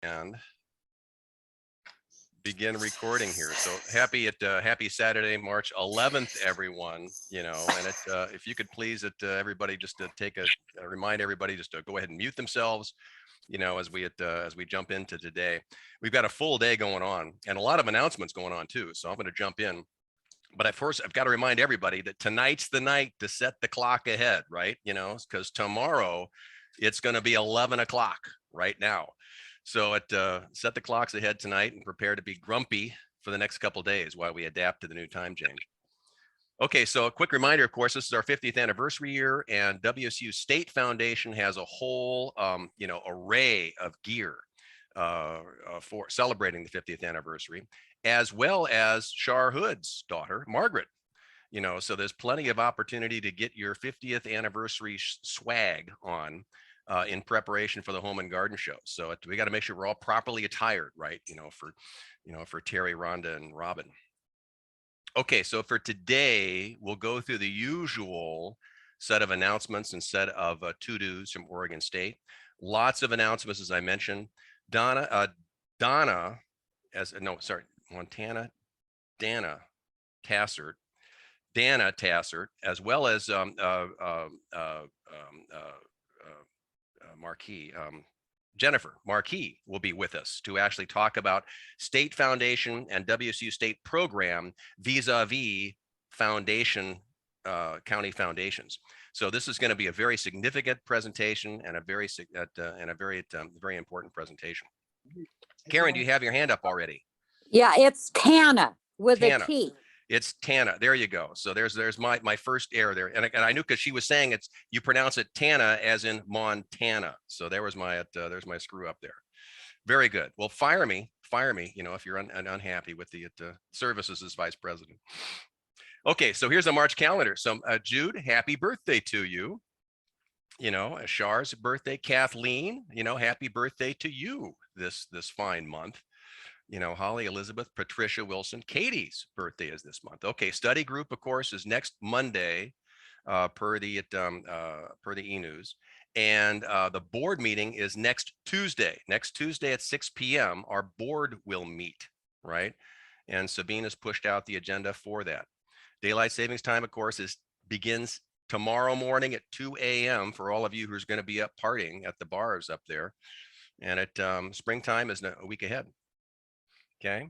and begin recording here. So happy Saturday, March 11th, everyone. And if you could please everybody just to remind everybody just to go ahead and mute themselves. As we jump into today, we've got a full day going on and a lot of announcements going on too. So I'm going to jump in. But at first, I've got to remind everybody that tonight's the night to set the clock ahead, right? Because tomorrow it's going to be 11 o'clock right now. So set the clocks ahead tonight and prepare to be grumpy for the next couple of days while we adapt to the new time change. Okay, so a quick reminder, of course, this is our 50th anniversary year, and WSU State Foundation has a whole, array of gear for celebrating the 50th anniversary, as well as Shar Hood's daughter, Margaret. So there's plenty of opportunity to get your 50th anniversary swag on in preparation for the Home and Garden Show. So we got to make sure we're all properly attired, right? For Terry, Rhonda, and Robin. Okay, so for today, we'll go through the usual set of announcements and set of to-dos from Oregon State. Lots of announcements, as I mentioned. Dana Tassert, as well as Marquis will be with us to actually talk about State Foundation and WSU State program vis-a-vis foundation, county foundations. So this is going to be a very significant presentation and a very important presentation. Karen, do you have your hand up already? Yeah, it's Tana with Tana. a T. It's Tana. There you go. So there's my first error there, and I knew because she was saying you pronounce it Tana as in Montana. So there's my screw up there. Very good. Well, fire me. If you're unhappy with the services as vice president. Okay, so here's a March calendar. So Jude, happy birthday to you. Shar's birthday. Kathleen, happy birthday to you this fine month. Holly, Elizabeth, Patricia, Wilson, Katie's birthday is this month. Okay, study group, of course, is next Monday, per the e-news, and the board meeting is next Tuesday. Next Tuesday at 6 p.m. Our board will meet, right? And Sabine has pushed out the agenda for that. Daylight savings time, of course, begins tomorrow morning at 2 a.m. for all of you who's going to be up partying at the bars up there, and at springtime is a week ahead. Okay,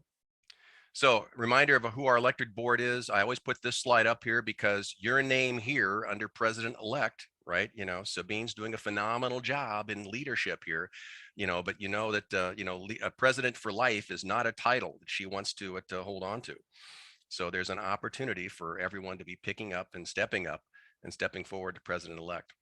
so reminder of who our elected board is. I always put this slide up here because your name here under president-elect, right? Sabine's doing a phenomenal job in leadership here, but that, a president for life is not a title that she wants to hold on to. So there's an opportunity for everyone to be picking up and stepping forward to president-elect.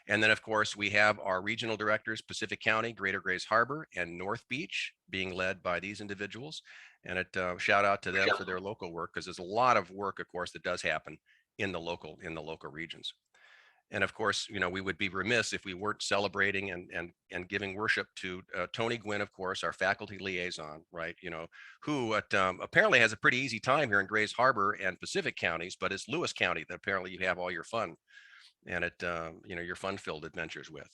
And then, of course, we have our regional directors, Pacific County, Greater Grays Harbor, and North Beach, being led by these individuals. And shout out to them for their local work, because there's a lot of work, of course, that does happen in the local regions. And of course, we would be remiss if we weren't celebrating and giving worship to Tony Gwynn, of course, our faculty liaison, right? Who apparently has a pretty easy time here in Grays Harbor and Pacific counties, but it's Lewis County that apparently you have all your fun and your fun-filled adventures with.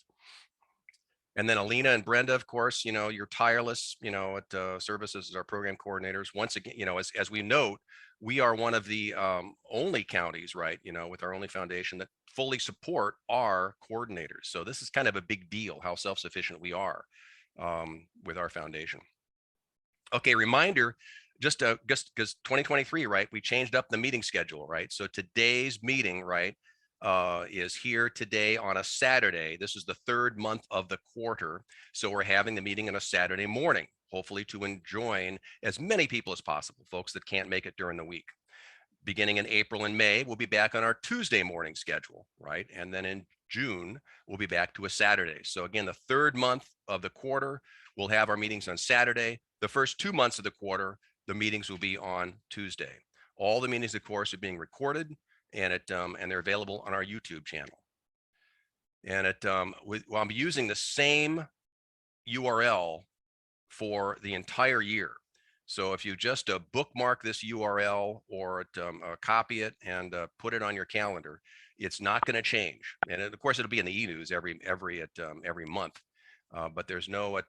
And then Alina and Brenda, of course, your tireless, services as our program coordinators. Once again, as we note, we are one of the only counties, right, with our only foundation that fully support our coordinators. So this is kind of a big deal, how self-sufficient we are with our foundation. Okay, reminder, just because 2023, right, we changed up the meeting schedule, right? So today's meeting, right, is here today on a Saturday. This is the third month of the quarter. So we're having the meeting on a Saturday morning, hopefully to join as many people as possible, folks that can't make it during the week. Beginning in April and May, we'll be back on our Tuesday morning schedule, right? And then in June, we'll be back to a Saturday. So again, the third month of the quarter, we'll have our meetings on Saturday. The first 2 months of the quarter, the meetings will be on Tuesday. All the meetings, of course, are being recorded, and they're available on our YouTube channel. And I'm using the same URL for the entire year. So if you just bookmark this URL or copy it and put it on your calendar, it's not going to change. And of course, it'll be in the e-news every month. But there's no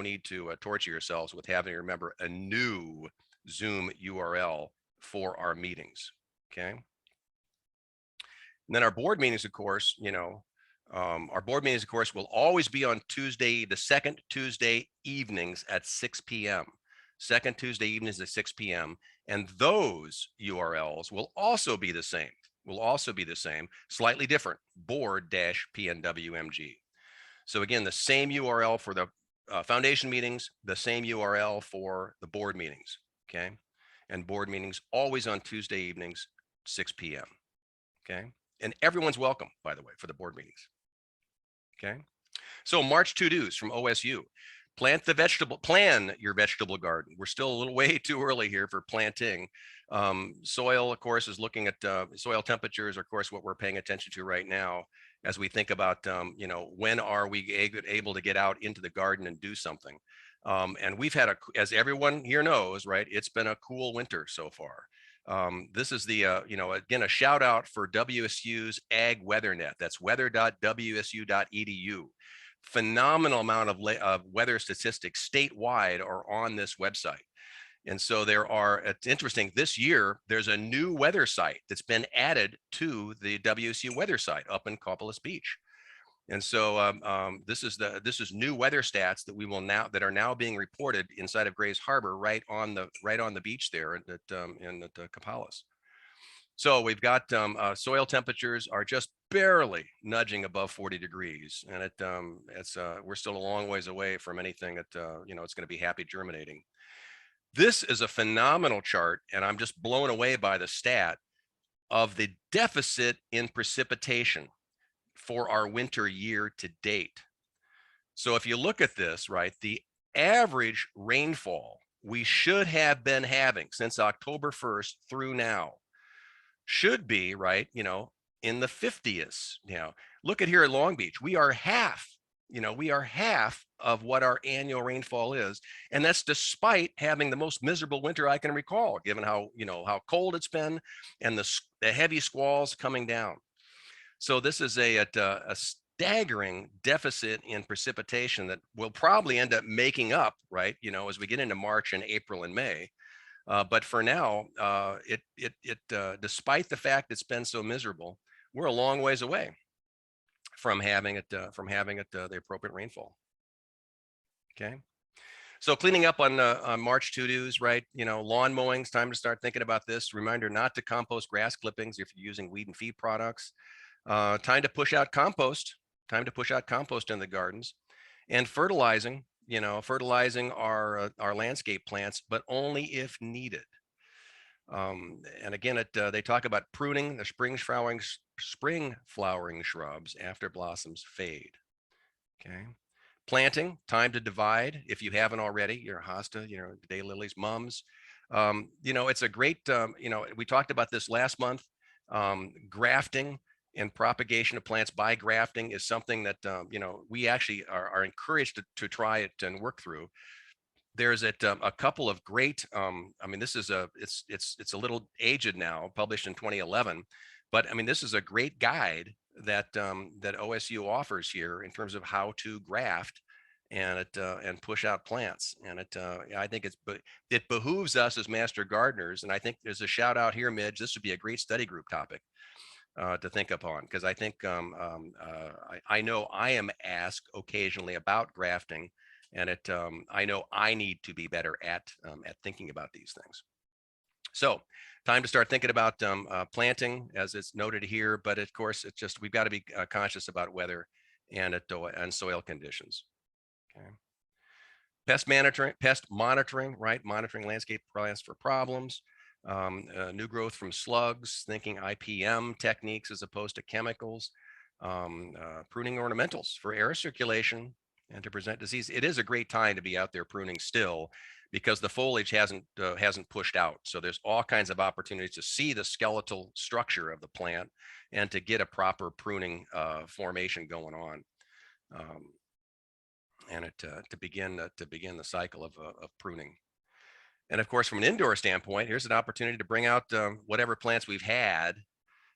need to torture yourselves with having to remember a new Zoom URL for our meetings. Okay. And then our board meetings, of course, will always be on Tuesday, the second Tuesday evenings at 6 p.m. Second Tuesday evenings at 6 p.m. And those URLs will also be the same. Slightly different, board-PNWMG. So again, the same URL for the foundation meetings, the same URL for the board meetings, okay? And board meetings always on Tuesday evenings, 6 p.m., okay? And everyone's welcome, by the way, for the board meetings, okay? So March to-dos from OSU. Plan your vegetable garden. We're still a little way too early here for planting. Soil, of course, is looking at soil temperatures, of course, what we're paying attention to right now as we think about, when are we able to get out into the garden and do something. And we've had, as everyone here knows, right, it's been a cool winter so far. This is the, again, a shout out for WSU's Ag Weather Net. That's weather.wsu.edu. Phenomenal amount of weather statistics statewide are on this website. And so it's interesting, this year, there's a new weather site that's been added to the WSU weather site up in Coppolis Beach. And so this is new weather stats that are now being reported inside of Grays Harbor, right on the beach there in Coppolis. So we've got soil temperatures are just barely nudging above 40 degrees, and we're still a long ways away from anything that it's going to be happy germinating. This is a phenomenal chart, and I'm just blown away by the stat of the deficit in precipitation for our winter year to date. So if you look at this, right, the average rainfall we should have been having since October 1st through now should be, right, in the 50s. Look at here at Long Beach, we are half of what our annual rainfall is. And that's despite having the most miserable winter I can recall, given how cold it's been and the heavy squalls coming down. So this is a staggering deficit in precipitation that will probably end up making up, right, as we get into March and April and May. But for now, despite the fact it's been so miserable, we're a long ways away from having the appropriate rainfall. Okay. So cleaning up on March to-dos, right? Lawn mowing, time to start thinking about this. Reminder not to compost grass clippings if you're using weed and feed products. Time to push out compost. Time to push out compost in the gardens, and fertilizing. Fertilizing our landscape plants, but only if needed. And again, they talk about pruning the spring flowering shrubs after blossoms fade. Okay. Planting, time to divide if you haven't already. Your hosta, daylilies, mums. It's a great, we talked about this last month. Grafting and propagation of plants by grafting is something that, we actually are encouraged to try it and work through. There's a couple of great, this is it's a little aged now, published in 2011, but this is a great guide that OSU offers here in terms of how to graft and push out plants. And I think it behooves us as master gardeners. And I think there's a shout out here, Midge. This would be a great study group topic to think upon, because I think I know I am asked occasionally about grafting. And I know I need to be better at thinking about these things. So time to start thinking about planting, as it's noted here. But of course, it's just, we've got to be conscious about weather and soil conditions. Okay. Pest monitoring, right? Monitoring landscape plants for problems. New growth from slugs, thinking IPM techniques as opposed to chemicals. Pruning ornamentals for air circulation and to present disease. It is a great time to be out there pruning still, because the foliage hasn't pushed out. So there's all kinds of opportunities to see the skeletal structure of the plant and to get a proper pruning formation going on, and to begin the cycle of pruning. And of course, from an indoor standpoint, here's an opportunity to bring out whatever plants we've had,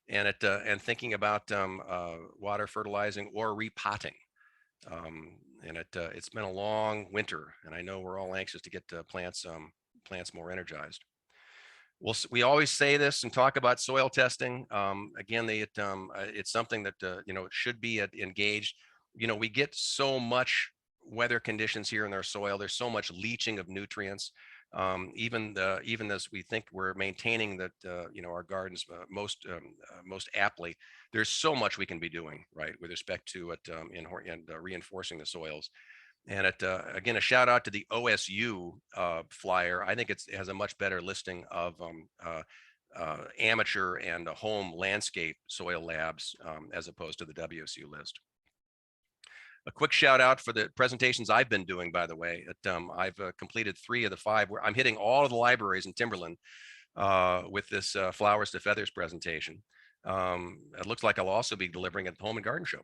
and thinking about water fertilizing or repotting. And it's been a long winter, and I know we're all anxious to get plants more energized. We always say this and talk about soil testing. Again, it's something that it should be engaged. We get so much weather conditions here in our soil. There's so much leaching of nutrients. Even as we think we're maintaining that, our gardens most aptly, there's so much we can be doing, right, with respect to it, and reinforcing the soils. And again, a shout out to the OSU flyer. I think it has a much better listing of amateur and home landscape soil labs as opposed to the WSU list. A quick shout out for the presentations I've been doing, by the way. I've completed 3 of the 5 where I'm hitting all of the libraries in Timberland with this Flowers to Feathers presentation. It looks like I'll also be delivering at the Home and Garden Show.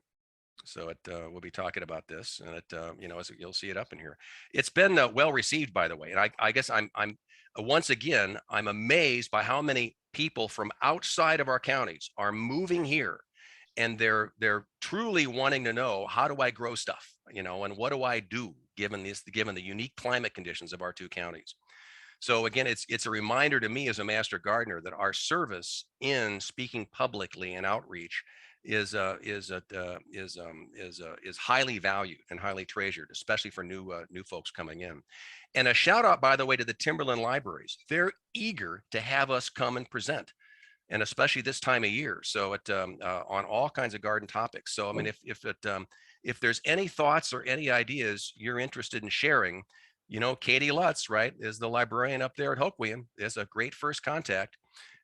So we'll be talking about this, and as you'll see it up in here. It's been well received, by the way. And I guess I'm once again, I'm amazed by how many people from outside of our counties are moving here, and they're truly wanting to know, how do I grow stuff, and what do I do given the unique climate conditions of our 2 counties. So again, it's a reminder to me as a master gardener that our service in speaking publicly and outreach is highly valued and highly treasured, especially for new folks coming in. And a shout out, by the way, to the Timberland libraries. They're eager to have us come and present, and especially this time of year. So on all kinds of garden topics. So I mean, if there's any thoughts or any ideas you're interested in sharing, Katie Lutz, right, is the librarian up there at Hoquiam, is a great first contact.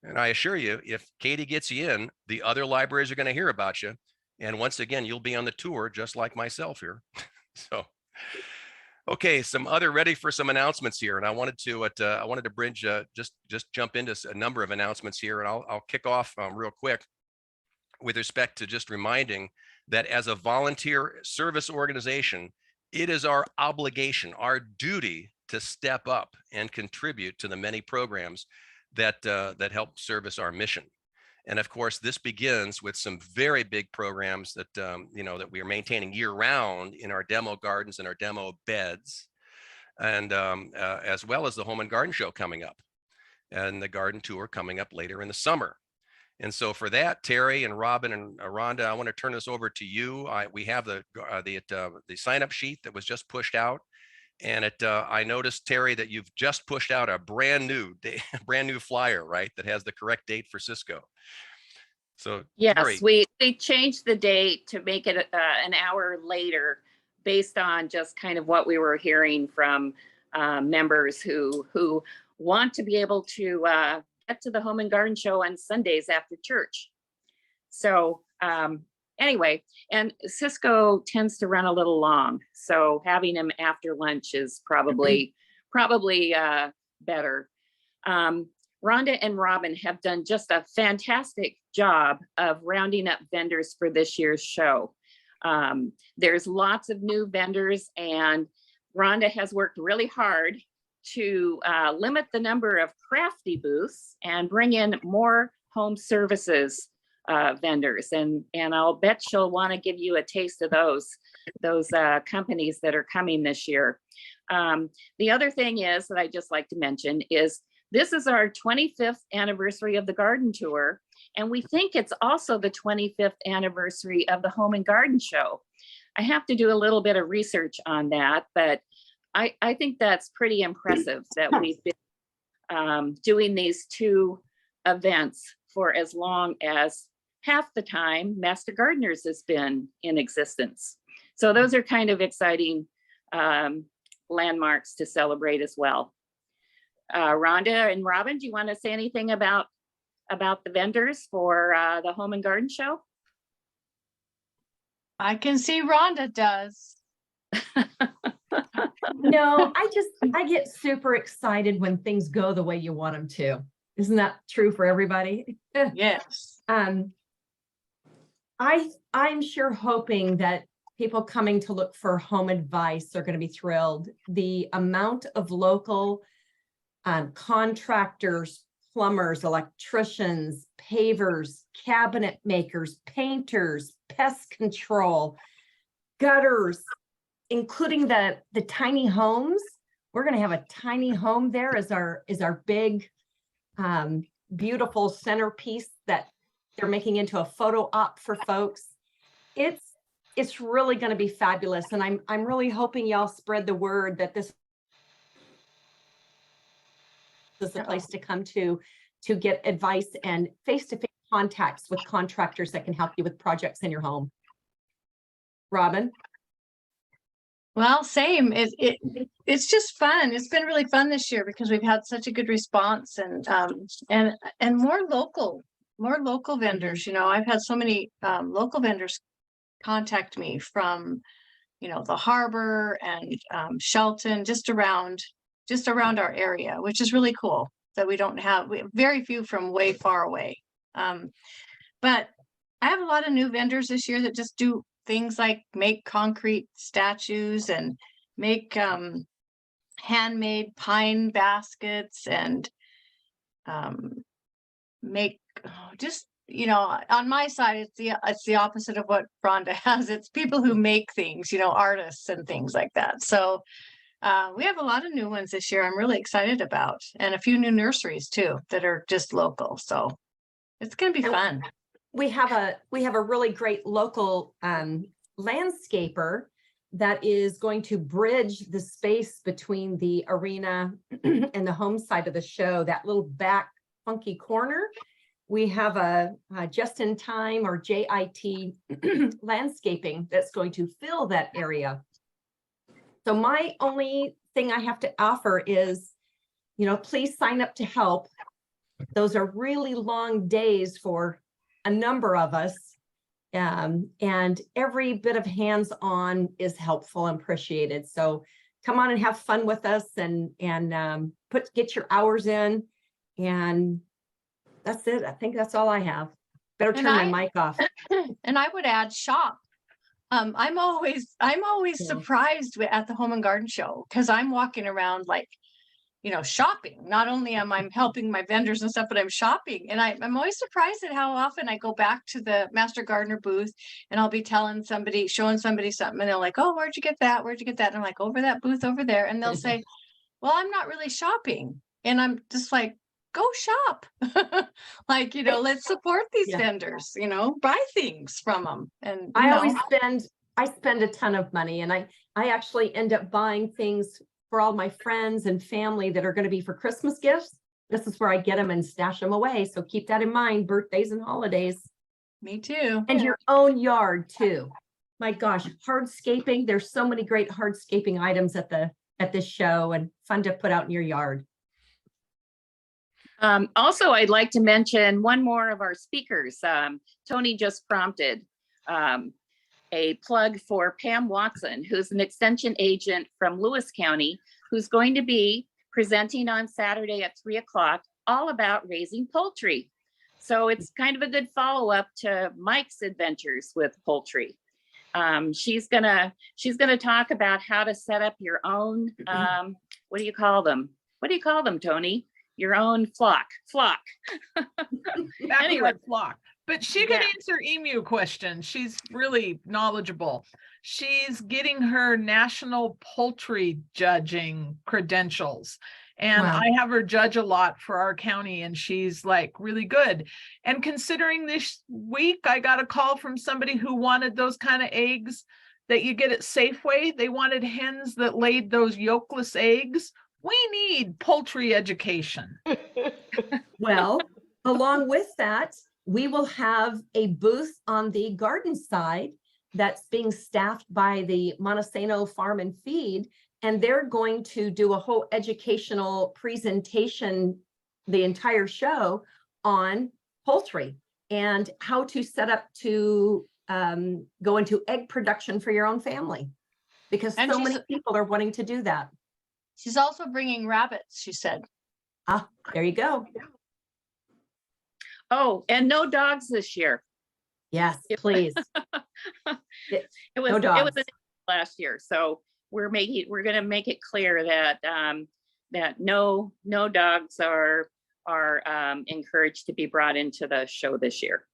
And I assure you, if Katie gets you in, the other libraries are going to hear about you. And once again, you'll be on the tour just like myself here. So, okay, ready for some announcements here. And I wanted to bridge, just jump into a number of announcements here. And I'll kick off real quick with respect to just reminding that as a volunteer service organization, it is our obligation, our duty to step up and contribute to the many programs that help service our mission. And of course, this begins with some very big programs that that we are maintaining year round in our demo gardens and our demo beds, and as well as the Home and Garden Show coming up, and the garden tour coming up later in the summer. And so for that, Terry and Robin and Rhonda, I want to turn this over to you. We have the sign-up sheet that was just pushed out. And I noticed, Terry, that you've just pushed out a brand new flyer, right? That has the correct date for Cisco. So yes, Terry. we changed the date to make it an hour later, based on just kind of what we were hearing from members who want to be able to get to the Home and Garden Show on Sundays after church. So anyway, and Cisco tends to run a little long, so having him after lunch is probably better. Rhonda and Robin have done just a fantastic job of rounding up vendors for this year's show. There's lots of new vendors, and Rhonda has worked really hard to limit the number of crafty booths and bring in more home services vendors, and I'll bet she'll want to give you a taste of those companies that are coming this year. The other thing is that I just like to mention is this is our 25th anniversary of the garden tour, and we think it's also the 25th anniversary of the Home and Garden Show. I have to do a little bit of research on that, but I think that's pretty impressive that we've been doing these 2 events for as long as half the time Master Gardeners has been in existence. So those are kind of exciting landmarks to celebrate as well. Rhonda and Robin, do you want to say anything about the vendors for the Home and Garden Show? I can see Rhonda does. No, I get super excited when things go the way you want them to. Isn't that true for everybody? Yes. I'm sure hoping that people coming to look for home advice are going to be thrilled. The amount of local contractors, plumbers, electricians, pavers, cabinet makers, painters, pest control, gutters, including the tiny homes. We're going to have a tiny home there as our big, beautiful centerpiece that they're making into a photo op for folks. It's really going to be fabulous, and I'm really hoping y'all spread the word that this is the place to come to get advice and face-to-face contacts with contractors that can help you with projects in your home. Robin? Well, same. It's just fun. It's been really fun this year because we've had such a good response, and more local vendors. You know, I've had so many local vendors contact me from, you know, the harbor and Shelton, just around our area, which is really cool that we have very few from way far away. But I have a lot of new vendors this year that just do things like make concrete statues and make handmade pine baskets and make just, you know, on my side, it's the opposite of what Rhonda has. It's people who make things, you know, artists and things like that. So we have a lot of new ones this year I'm really excited about, and a few new nurseries too that are just local. So it's going to be fun. We have a really great local landscaper that is going to bridge the space between the arena and the home side of the show, that little back funky corner. We have a just in time, or JIT landscaping that's going to fill that area. So my only thing I have to offer is, you know, please sign up to help. Those are really long days for a number of us. And every bit of hands-on is helpful and appreciated. So come on and have fun with us, and get your hours in, and that's it. I think that's all I have. Better turn my mic off. And I would add shop. I'm always surprised at the Home and Garden Show, because I'm walking around like, you know, shopping. Not only am I helping my vendors and stuff, but I'm shopping. And I'm always surprised at how often I go back to the Master Gardener booth, and I'll be showing somebody something, and they're like, oh, where'd you get that? Where'd you get that? And I'm like, over that booth over there. And they'll say, well, I'm not really shopping. And I'm just like, go shop. Like, you know, let's support these vendors, you know, buy things from them. And I spend a ton of money, and I actually end up buying things for all my friends and family that are going to be for Christmas gifts. This is where I get them and stash them away. So keep that in mind, birthdays and holidays. Me too. And your own yard too. My gosh, hardscaping. There's so many great hardscaping items at this show, and fun to put out in your yard. Also, I'd like to mention one more of our speakers. Tony just prompted a plug for Pam Watson, who's an extension agent from Lewis County, who's going to be presenting on Saturday at 3 o'clock, all about raising poultry. So it's kind of a good follow-up to Mike's adventures with poultry. She's gonna talk about how to set up your own, what do you call them? What do you call them, Tony? Your own flock. Anyway, flock. But she can answer emu questions. She's really knowledgeable. She's getting her national poultry judging credentials. And Wow. I have her judge a lot for our county, and she's like really good. And considering this week, I got a call from somebody who wanted those kind of eggs that you get at Safeway. They wanted hens that laid those yolkless eggs. We need poultry education. Well, along with that, we will have a booth on the garden side that's being staffed by the Montesano Farm and Feed, and they're going to do a whole educational presentation, the entire show, on poultry and how to set up to go into egg production for your own family, because And so many people are wanting to do that. she's also bringing rabbits, she said. Ah, there you go. Oh, and no dogs this year. Yes, please. It was No dogs. last year, so we're gonna make it clear that that no dogs are encouraged to be brought into the show this year.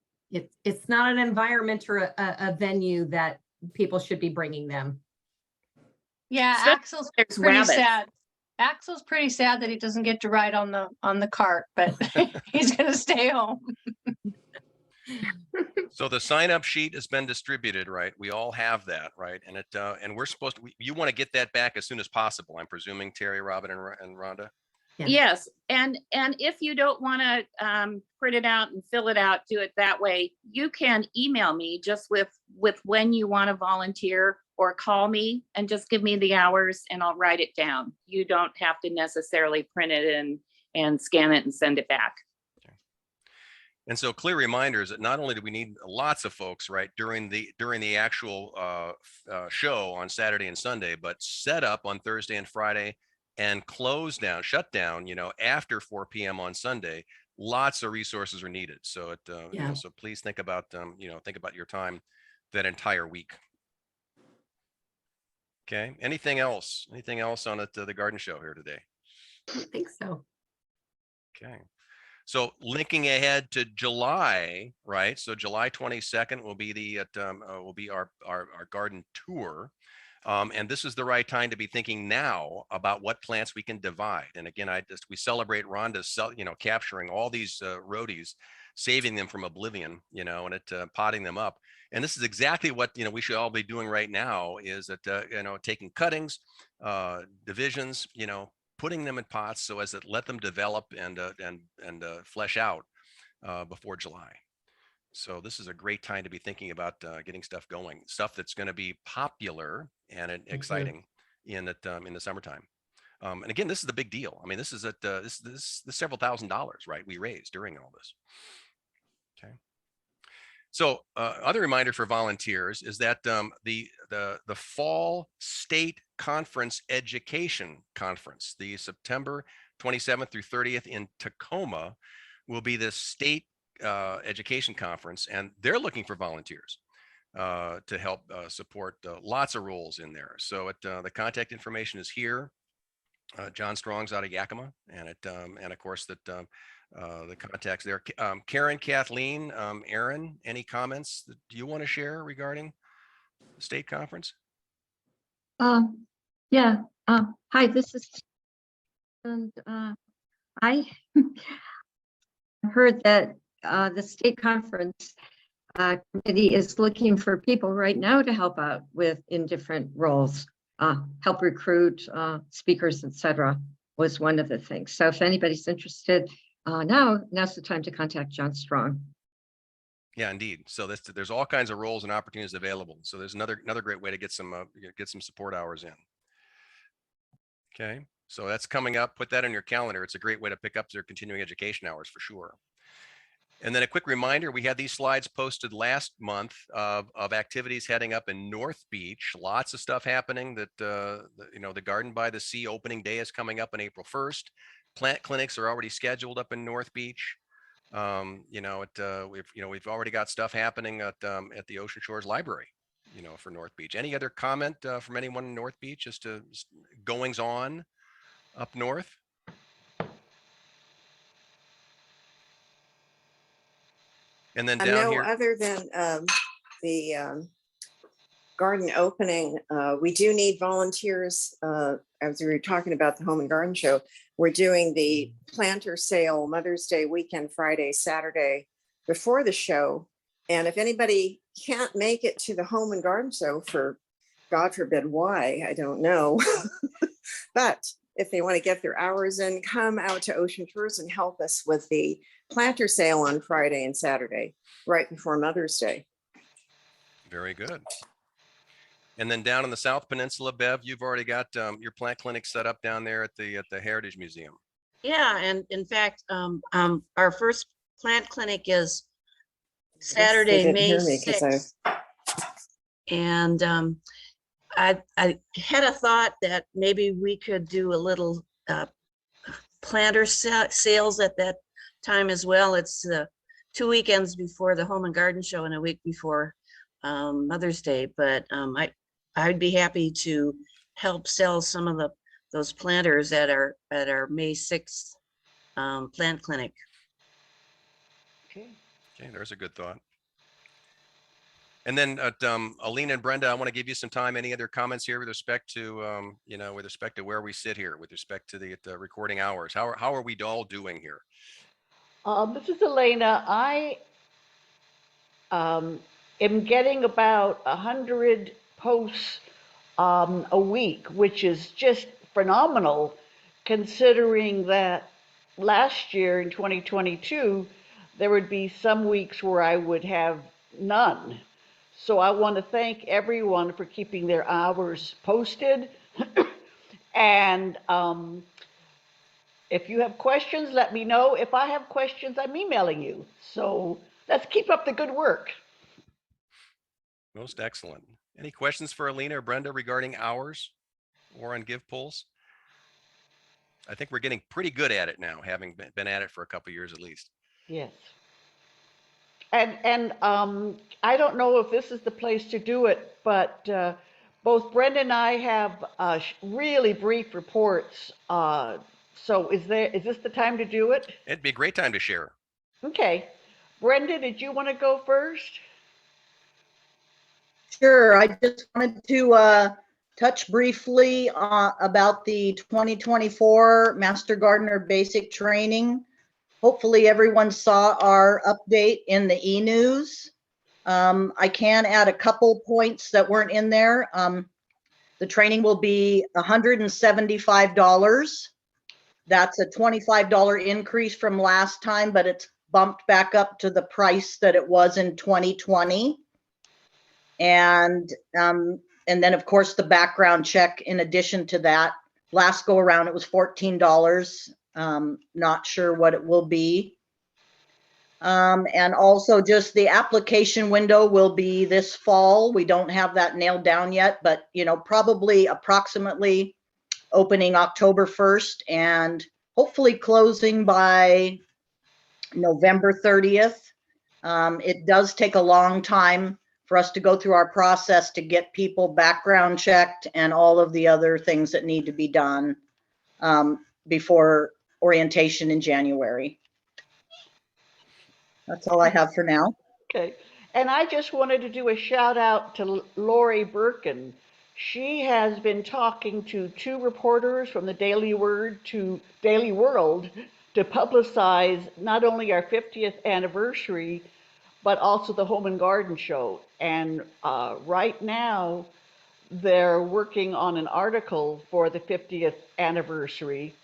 It's not an environment or a venue that people should be bringing them. Yeah, Especially Axel's there's pretty rabbits. sad. Axel's pretty sad that he doesn't get to ride on the cart, but he's gonna stay home. So the sign up sheet has been distributed, right? We all have that, right? And and we're supposed to, you want to get that back as soon as possible. I'm presuming Terry, Robin, and Rhonda. Yeah. Yes, and if you don't want to print it out and fill it out, do it that way, you can email me just with when you want to volunteer, or call me and just give me the hours and I'll write it down. You don't have to necessarily print it and scan it and send it back. And so clear reminders that not only do we need lots of folks, right, during the actual show on Saturday and Sunday, but set up on Thursday and Friday and close down, shut down, after 4 p.m. on Sunday. Lots of resources are needed. So so please think about think about your time that entire week. Okay. Anything else? Anything else on the garden show here today? I don't think so. Okay. So linking ahead to July, right? So July 22nd will be our garden tour. And this is the right time to be thinking now about what plants we can divide. And again, we celebrate Rhonda's, capturing all these roadies, saving them from oblivion, and potting them up. And this is exactly what, we should all be doing right now, is that, taking cuttings, divisions, putting them in pots so as to let them develop and flesh out before July. So this is a great time to be thinking about getting stuff going, stuff that's going to be popular and exciting in the summertime. And again, this is the big deal. I mean, this is this several $1,000s, right? We raised during all this. Okay. So other reminder for volunteers is that the Fall State Conference Education Conference, the September 27th through 30th in Tacoma, will be the state education conference, and they're looking for volunteers to help support lots of roles in there. So the contact information is here. John Strong's out of Yakima, and of course that the contacts there. Karen, Kathleen, Aaron, any comments that you want to share regarding the state conference? Yeah. Hi, this is, and I heard that the state conference committee is looking for people right now to help out in different roles, help recruit speakers, etc. was one of the things. So if anybody's interested, now's the time to contact John Strong. Yeah, indeed. So there's all kinds of roles and opportunities available. So there's another great way to get some support hours in. Okay, so that's coming up. Put that on your calendar. It's a great way to pick up their continuing education hours for sure. And then a quick reminder, we had these slides posted last month of activities heading up in North Beach. Lots of stuff happening that, the Garden by the Sea opening day is coming up on April 1st. Plant clinics are already scheduled up in North Beach. We've already got stuff happening at the Ocean Shores Library, for North Beach. Any other comment from anyone in North Beach as to goings on up north? And then down here, other than the garden opening, we do need volunteers. As we were talking about the Home and Garden Show, we're doing the planter sale Mother's Day weekend, Friday, Saturday before the show. And if anybody can't make it to the Home and Garden Show for God forbid why, I don't know, but if they want to get their hours in, come out to Ocean Shores and help us with the planter sale on Friday and Saturday, right before Mother's Day. very good. And then down in the South Peninsula, Bev, you've already got your plant clinic set up down there at the Heritage Museum. Yeah, and in fact, our first plant clinic is Saturday, May 6th. And I had a thought that maybe we could do a little planter sales at that time as well. It's 2 weekends before the Home and Garden Show and a week before Mother's Day. But I'd be happy to help sell some of those planters at our May 6th plant clinic. Okay, there's a good thought. And then Alina and Brenda, I want to give you some time. Any other comments here with respect to, with respect to where we sit here, with respect to the recording hours? How are we all doing here? This is Elena. I am getting about 100 posts a week, which is just phenomenal considering that last year in 2022, there would be some weeks where I would have none. So I want to thank everyone for keeping their hours posted. And if you have questions, let me know. If I have questions, I'm emailing you. So let's keep up the good work. Most excellent. Any questions for Alina or Brenda regarding hours or on give polls? I think we're getting pretty good at it now, having been at it for a couple of years at least. Yes. And I don't know if this is the place to do it, but both Brenda and I have really brief reports. So is this the time to do it? It'd be a great time to share. Okay. Brenda, did you want to go first? Sure. I just wanted to touch briefly about the 2024 Master Gardener Basic Training. Hopefully everyone saw our update in the e-news. I can add a couple points that weren't in there. The training will be $175. That's a $25 increase from last time, but it's bumped back up to the price that it was in 2020. And then of course the background check in addition to that. Last go around it was $14. Not sure what it will be. And also just the application window will be this fall. We don't have that nailed down yet, but probably approximately opening October 1st and hopefully closing by November 30th. It does take a long time for us to go through our process to get people background checked and all of the other things that need to be done before orientation in January. That's all I have for now. Okay. And I just wanted to do a shout out to Lori Birkin. She has been talking to 2 reporters from the Daily World to publicize not only our 50th anniversary, but also the Home and Garden Show. And right now, they're working on an article for the 50th anniversary.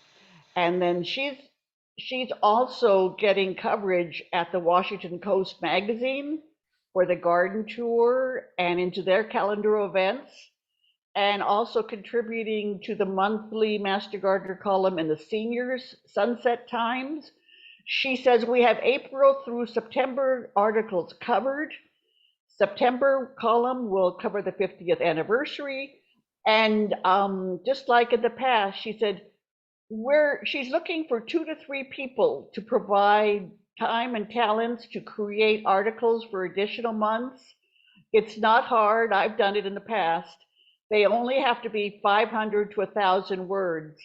And then she's also getting coverage at the Washington Coast magazine for the garden tour and into their calendar events, and also contributing to the monthly Master Gardener column in the Seniors Sunset Times. She says we have April through September articles covered. September column will cover the 50th anniversary. And just like in the past, she said, she's looking for 2 to 3 people to provide time and talents to create articles for additional months. It's not hard. I've done it in the past. They only have to be 500 to 1,000 words,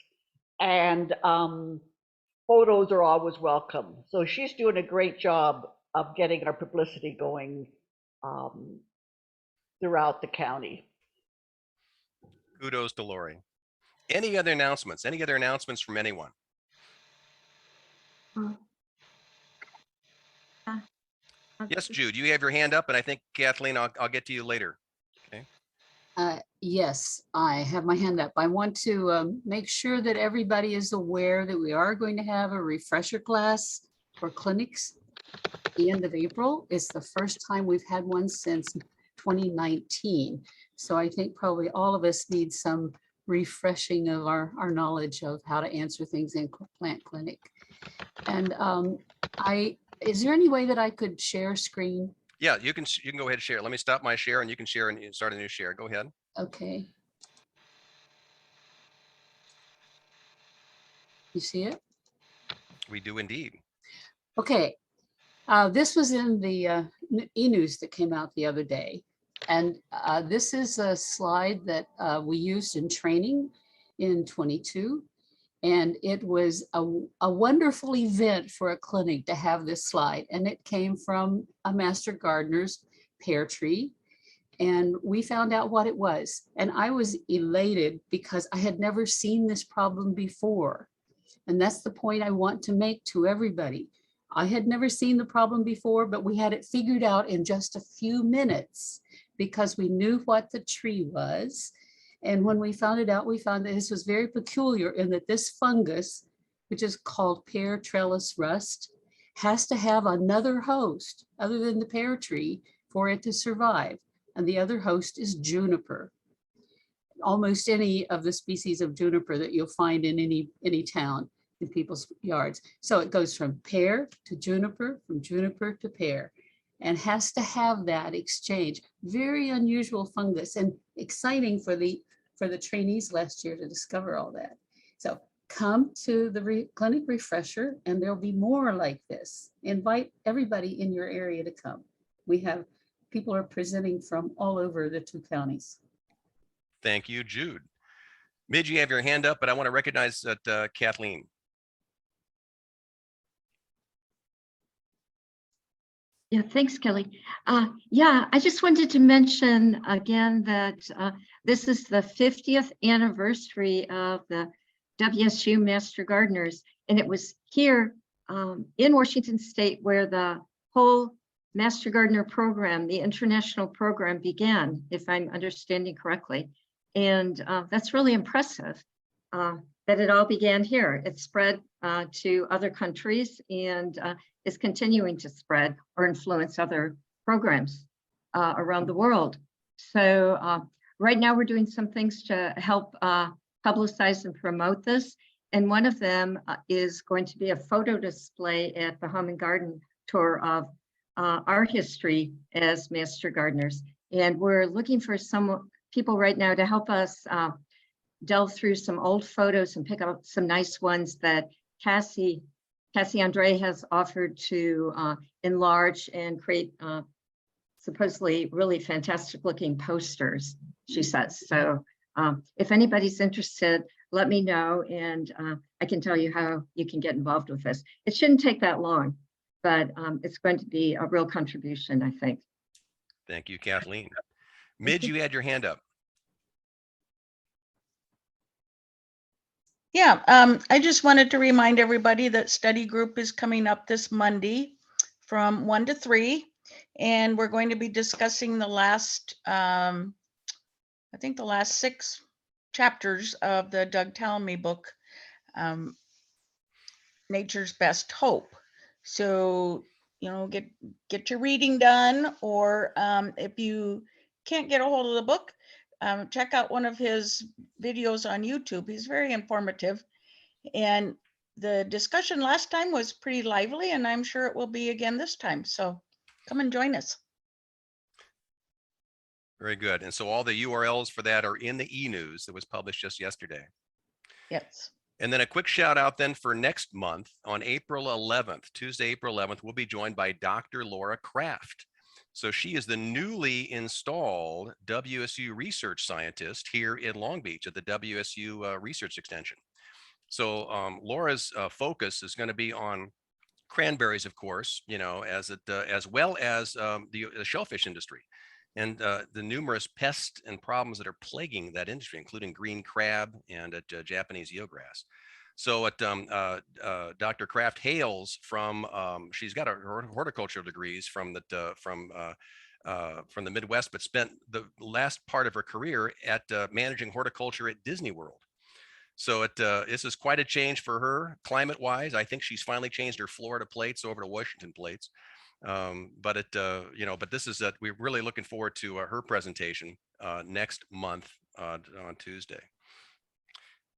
and photos are always welcome. So she's doing a great job of getting our publicity going throughout the county. Kudos to Lori. Any other announcements? Any other announcements from anyone? Yes, Jude, you have your hand up, and I think Kathleen, I'll get to you later. Okay. Yes, I have my hand up. I want to make sure that everybody is aware that we are going to have a refresher class for clinics at the end of April. It's the first time we've had one since 2019. So I think probably all of us need some refreshing of our knowledge of how to answer things in plant clinic. And is there any way that I could share screen? Yeah, you can go ahead and share. Let me stop my share and you can share and start a new share. Go ahead. Okay. You see it? We do indeed. Okay. This was in the e-news that came out the other day. And this is a slide that we used in training in 22. And it was a wonderful event for a clinic to have this slide. And it came from a Master Gardener's pear tree. And we found out what it was. And I was elated because I had never seen this problem before. And that's the point I want to make to everybody. I had never seen the problem before, but we had it figured out in just a few minutes because we knew what the tree was. And when we found it out, we found that this was very peculiar in that this fungus, which is called pear trellis rust, has to have another host other than the pear tree for it to survive. And the other host is juniper. Almost any of the species of juniper that you'll find in any town in people's yards. So it goes from pear to juniper, from juniper to pear, and has to have that exchange. Very unusual fungus and exciting for the trainees last year to discover all that. So come to the clinic refresher and there'll be more like this. Invite everybody in your area to come. We have people are presenting from all over the 2 counties. Thank you, Jude. Midge, you have your hand up, but I want to recognize that Kathleen. Yeah, thanks, Kelly. Yeah, I just wanted to mention again that this is the 50th anniversary of the WSU Master Gardeners, and it was here in Washington State where the whole Master Gardener program, the international program, began, if I'm understanding correctly. And that's really impressive that it all began here. It spread to other countries and is continuing to spread or influence other programs around the world. So right now we're doing some things to help publicize and promote this. And one of them is going to be a photo display at the Home and Garden tour of our history as Master Gardeners. And we're looking for some people right now to help us delve through some old photos and pick up some nice ones that Cassie Andre has offered to enlarge and create supposedly really fantastic looking posters, she says. So if anybody's interested, let me know and I can tell you how you can get involved with this. It shouldn't take that long, but it's going to be a real contribution, I think. Thank you, Kathleen. Midge, you had your hand up. Yeah, I just wanted to remind everybody that study group is coming up this Monday from 1 to 3. And we're going to be discussing the last, I think the last 6 chapters of the Doug Tallamy book, Nature's Best Hope. So, you know, get your reading done, or if you can't get a hold of the book, check out one of his videos on YouTube. He's very informative. And the discussion last time was pretty lively, and I'm sure it will be again this time. So come and join us. Very good. And so all the URLs for that are in the e-news that was published just yesterday. Yes. And then a quick shout out then for next month on April 11th, Tuesday, April 11th, we'll be joined by Dr. Laura Kraft. So she is the newly installed WSU research scientist here in Long Beach at the WSU Research Extension. So Laura's focus is going to be on cranberries, of course, you know, as well as the shellfish industry and the numerous pests and problems that are plaguing that industry, including green crab and Japanese eelgrass. So Dr. Kraft hails from, she's got her horticultural degrees from the Midwest, but spent the last part of her career at managing horticulture at Disney World. So this is quite a change for her climate-wise. I think she's finally changed her Florida plates over to Washington plates. But this is we're really looking forward to her presentation next month on Tuesday.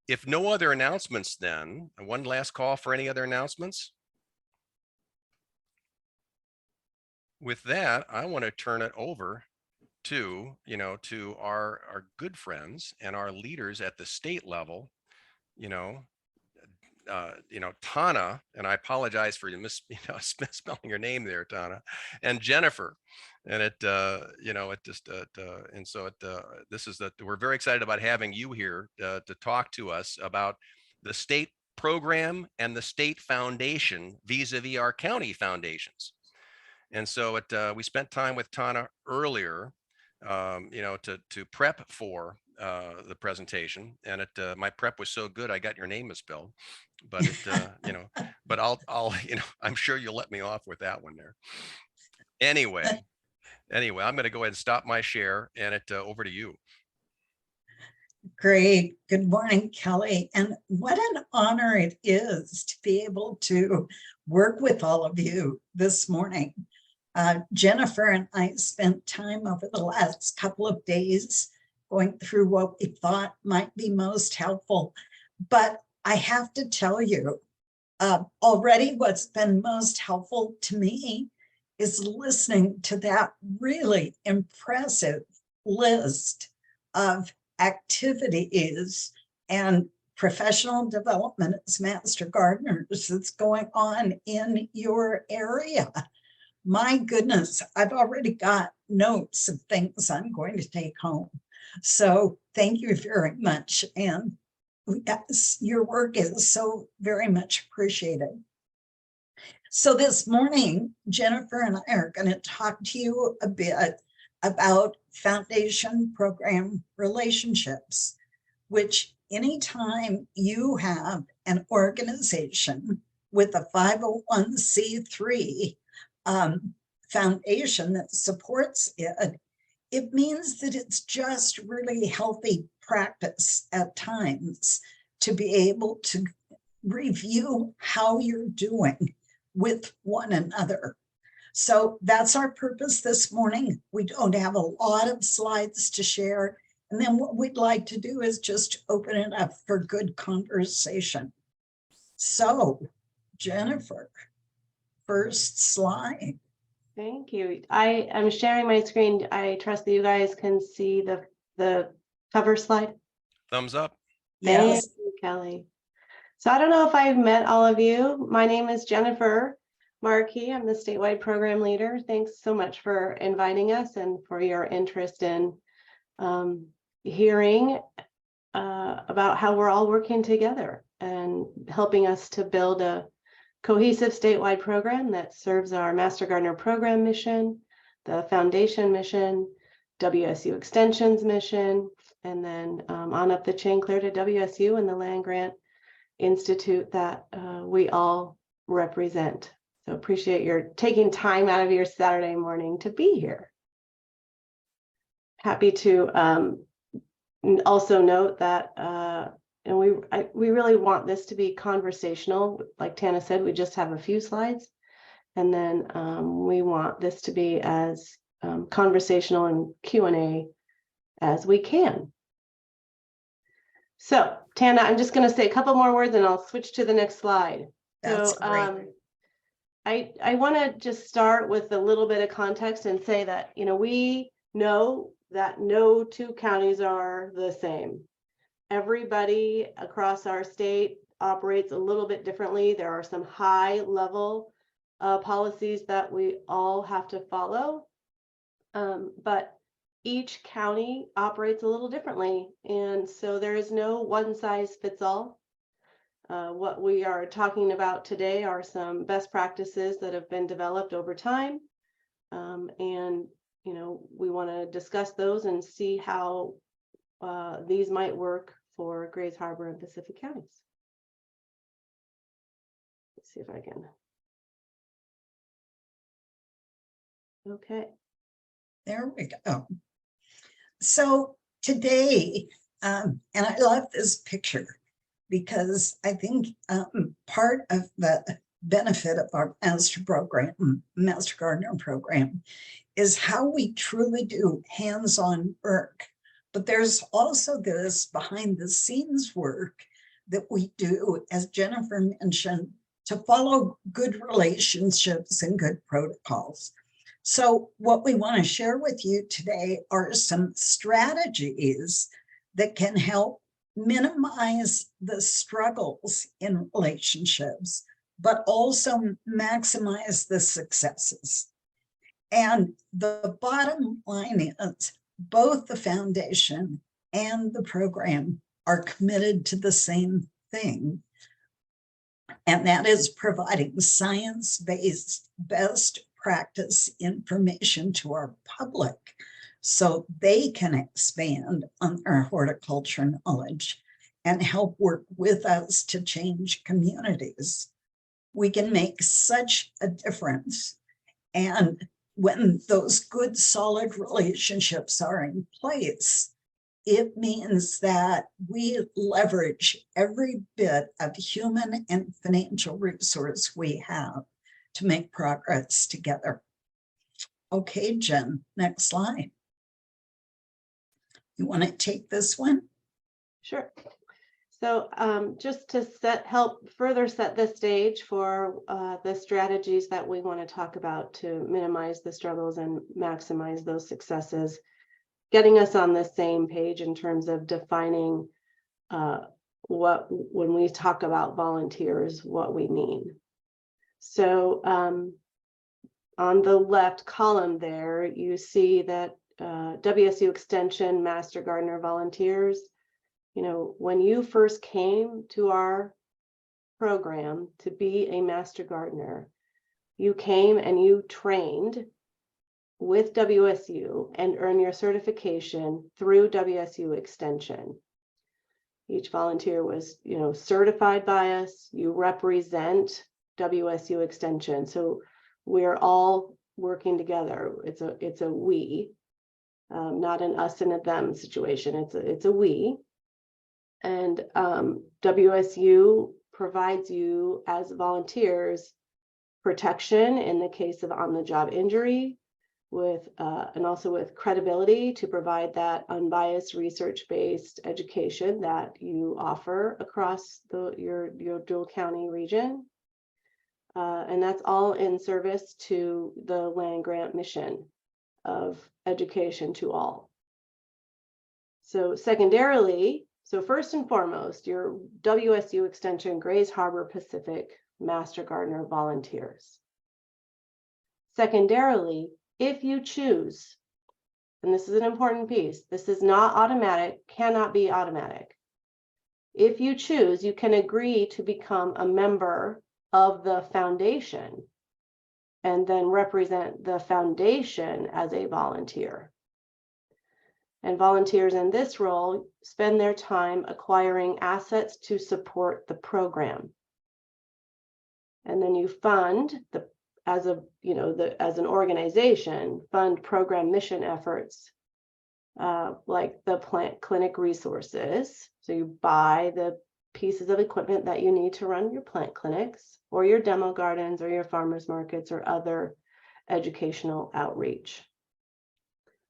If no other announcements, then one last call for any other announcements. With that, I want to turn it over to our good friends and our leaders at the state level. Tana, and I apologize for misspelling your name there, Tana, and Jennifer. And we're very excited about having you here to talk to us about the state program and the state foundation vis-a-vis our county foundations. And so we spent time with Tana earlier you know, to prep for the presentation, and my prep was so good I got your name misspelled, but you know, but I'll you know, I'm sure you'll let me off with that one there. Anyway, I'm going to go ahead and stop my share, and over to you. Great. Good morning, Kelly. And what an honor it is to be able to work with all of you this morning. Jennifer and I spent time over the last couple of days going through what we thought might be most helpful. But I have to tell you, already what's been most helpful to me is listening to that really impressive list of activities and professional development as master gardeners that's going on in your area. My goodness, I've already got notes of things I'm going to take home. So thank you very much. And your work is so very much appreciated. So this morning, Jennifer and I are going to talk to you a bit about foundation program relationships, which anytime you have an organization with a 501c3 foundation that supports it, it means that it's just really healthy practice at times to be able to review how you're doing with one another. So that's our purpose this morning. We don't have a lot of slides to share. And then what we'd like to do is just open it up for good conversation. So, Jennifer, first slide. Thank you. I am sharing my screen. I trust that you guys can see the cover slide. Thumbs up. Thank you, Kelly. So I don't know if I've met all of you. My name is Jennifer Marquis. I'm the statewide program leader. Thanks so much for inviting us and for your interest in hearing about how we're all working together and helping us to build a cohesive statewide program that serves our Master Gardener program mission, the foundation mission, WSU Extension's mission, and then on up the chain clear to WSU and the land grant institute that we all represent. So appreciate your taking time out of your Saturday morning to be here. Happy to also note that and we really want this to be conversational. Like Tana said, we just have a few slides, and then we want this to be as conversational and Q&A as we can. So Tana, I'm just going to say a couple more words and I'll switch to the next slide. That's so I want to just start with a little bit of context and say that, you know, we know that no two counties are the same. Everybody across our state operates a little bit differently. There are some high level policies that we all have to follow, but each county operates a little differently. And so there is no one size fits all. What we are talking about today are some best practices that have been developed over time. And, you know, we want to discuss those and see how these might work for Grays Harbor and Pacific counties. Let's see if I can. Okay. There we go. So today, and I love this picture because I think part of the benefit of our Master Gardener program is how we truly do hands-on work. But there's also this behind the scenes work that we do, as Jennifer mentioned, to follow good relationships and good protocols. So what we want to share with you today are some strategies that can help minimize the struggles in relationships, but also maximize the successes. And the bottom line is both the foundation and the program are committed to the same thing, and that is providing science-based best practice information to our public so they can expand on their horticulture knowledge and help work with us to change communities. We can make such a difference. And when those good, solid relationships are in place, it means that we leverage every bit of human and financial resource we have to make progress together. Okay, Jen, next slide. You want to take this one? Sure. So just to help further set the stage for the strategies that we want to talk about to minimize the struggles and maximize those successes, getting us on the same page in terms of defining when we talk about volunteers, what we mean. So on the left column there, you see that WSU Extension Master Gardener volunteers, you know, when you first came to our program to be a Master Gardener, you came and you trained with WSU and earned your certification through WSU Extension. Each volunteer was, you know, certified by us. You represent WSU Extension. So we're all working together. It's a we, not an us and a them situation. It's a we. And WSU provides you as volunteers protection in the case of on-the-job injury, with and also with credibility to provide that unbiased research-based education that you offer across your dual county region. And that's all in service to the land grant mission of education to all. So secondarily, so first and foremost, your WSU Extension Grays Harbor Pacific Master Gardener volunteers. Secondarily, if you choose, and this is an important piece, this is not automatic, cannot be automatic. If you choose, you can agree to become a member of the foundation and then represent the foundation as a volunteer. And volunteers in this role spend their time acquiring assets to support the program. And then you fund as an organization, fund program mission efforts like the plant clinic resources. So you buy the pieces of equipment that you need to run your plant clinics or your demo gardens or your farmers markets or other educational outreach.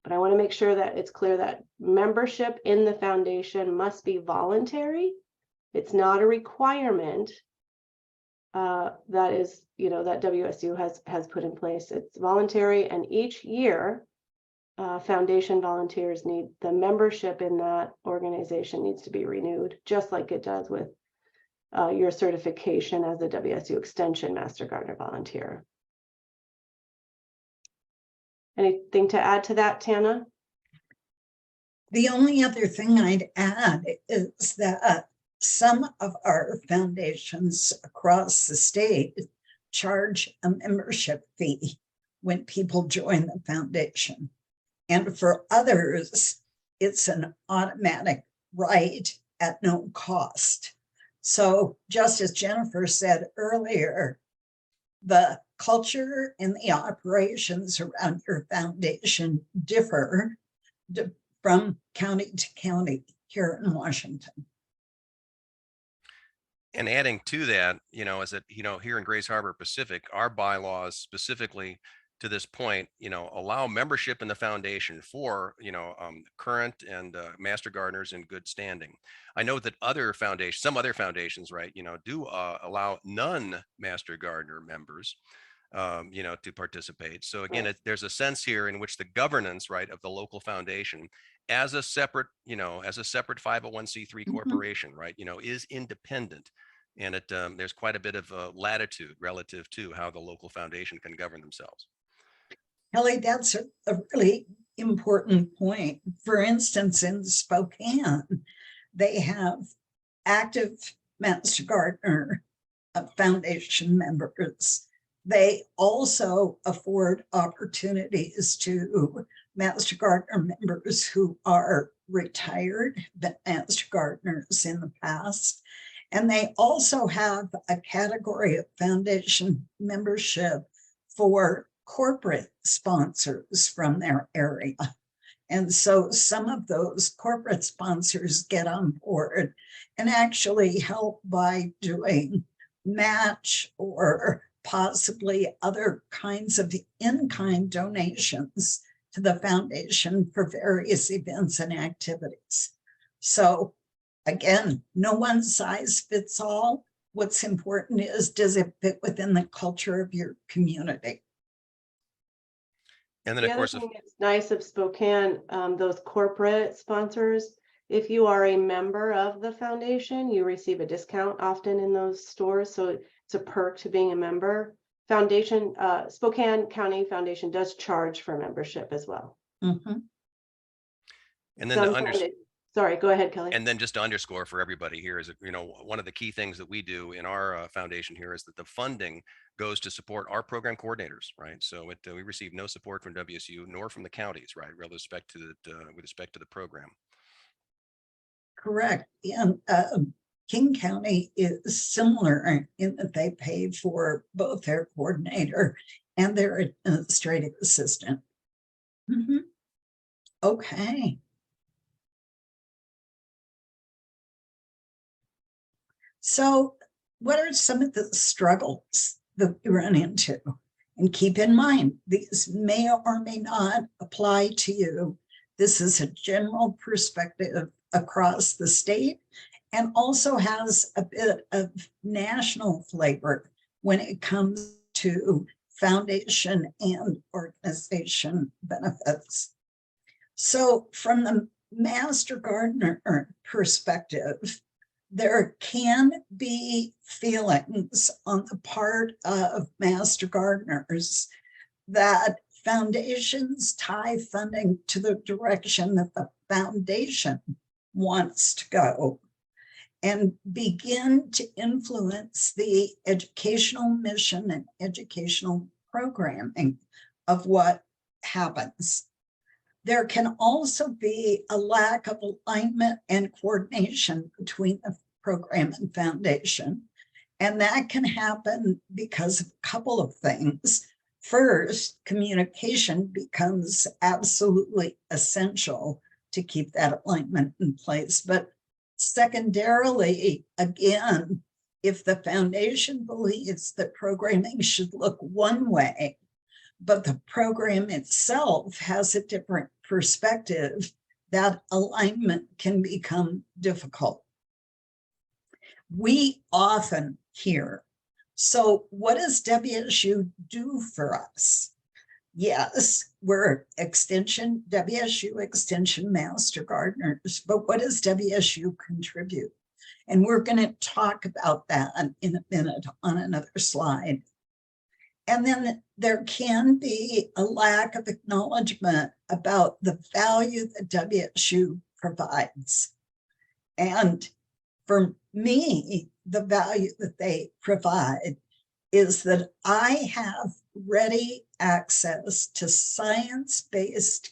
But I want to make sure that it's clear that membership in the foundation must be voluntary. It's not a requirement that is, that WSU has put in place. It's voluntary, and each year, foundation volunteers the membership in that organization needs to be renewed, just like it does with your certification as a WSU Extension Master Gardener volunteer. Anything to add to that, Tana? The only other thing I'd add is that some of our foundations across the state charge a membership fee when people join the foundation. And for others, it's an automatic right at no cost. So just as Jennifer said earlier, the culture and the operations around your foundation differ from county to county here in Washington. And adding to that, is that, here in Grays Harbor Pacific, our bylaws specifically to this point, allow membership in the foundation for, current and master gardeners in good standing. I know that some other foundations, right, do allow non-master gardener members, to participate. So again, there's a sense here in which the governance, right, of the local foundation as a separate 501c3 corporation, right, is independent. And there's quite a bit of latitude relative to how the local foundation can govern themselves. Kelly, that's a really important point. For instance, in Spokane, they have active Master Gardener Foundation members. They also afford opportunities to Master Gardener members who are retired, but Master Gardeners in the past. And they also have a category of foundation membership for corporate sponsors from their area. And so some of those corporate sponsors get on board and actually help by doing match or possibly other kinds of in-kind donations to the foundation for various events and activities. So again, no one size fits all. What's important is, does it fit within the culture of your community? And then The of other course, thing that's nice of Spokane, those corporate sponsors, if you are a member of the foundation, you receive a discount often in those stores. So it's a perk to being a member. Foundation, Spokane County Foundation does charge for membership as well. Mm-hmm. and then Sorry, go ahead, Kelly. And then just to underscore for everybody here is that, one of the key things that we do in our foundation here is that the funding goes to support our program coordinators, right? So we receive no support from WSU nor from the counties, right? With respect to the program. Correct. And King County is similar in that they pay for both their coordinator and their administrative assistant. Mm-hmm. Okay. So what are some of the struggles that we run into? And keep in mind, these may or may not apply to you. This is a general perspective across the state and also has a bit of national flavor when it comes to foundation and organization benefits. So from the Master Gardener perspective, there can be feelings on the part of Master Gardeners that foundations tie funding to the direction that the foundation wants to go and begin to influence the educational mission and educational programming of what happens. There can also be a lack of alignment and coordination between the program and foundation. And that can happen because of a couple of things. First, communication becomes absolutely essential to keep that alignment in place. But secondarily, again, if the foundation believes that programming should look one way, but the program itself has a different perspective, that alignment can become difficult. We often hear, so what does WSU do for us? Yes, we're WSU Extension Master Gardeners, but what does WSU contribute? And we're going to talk about that in a minute on another slide. And then there can be a lack of acknowledgement about the value that WSU provides. And for me, the value that they provide is that I have ready access to science-based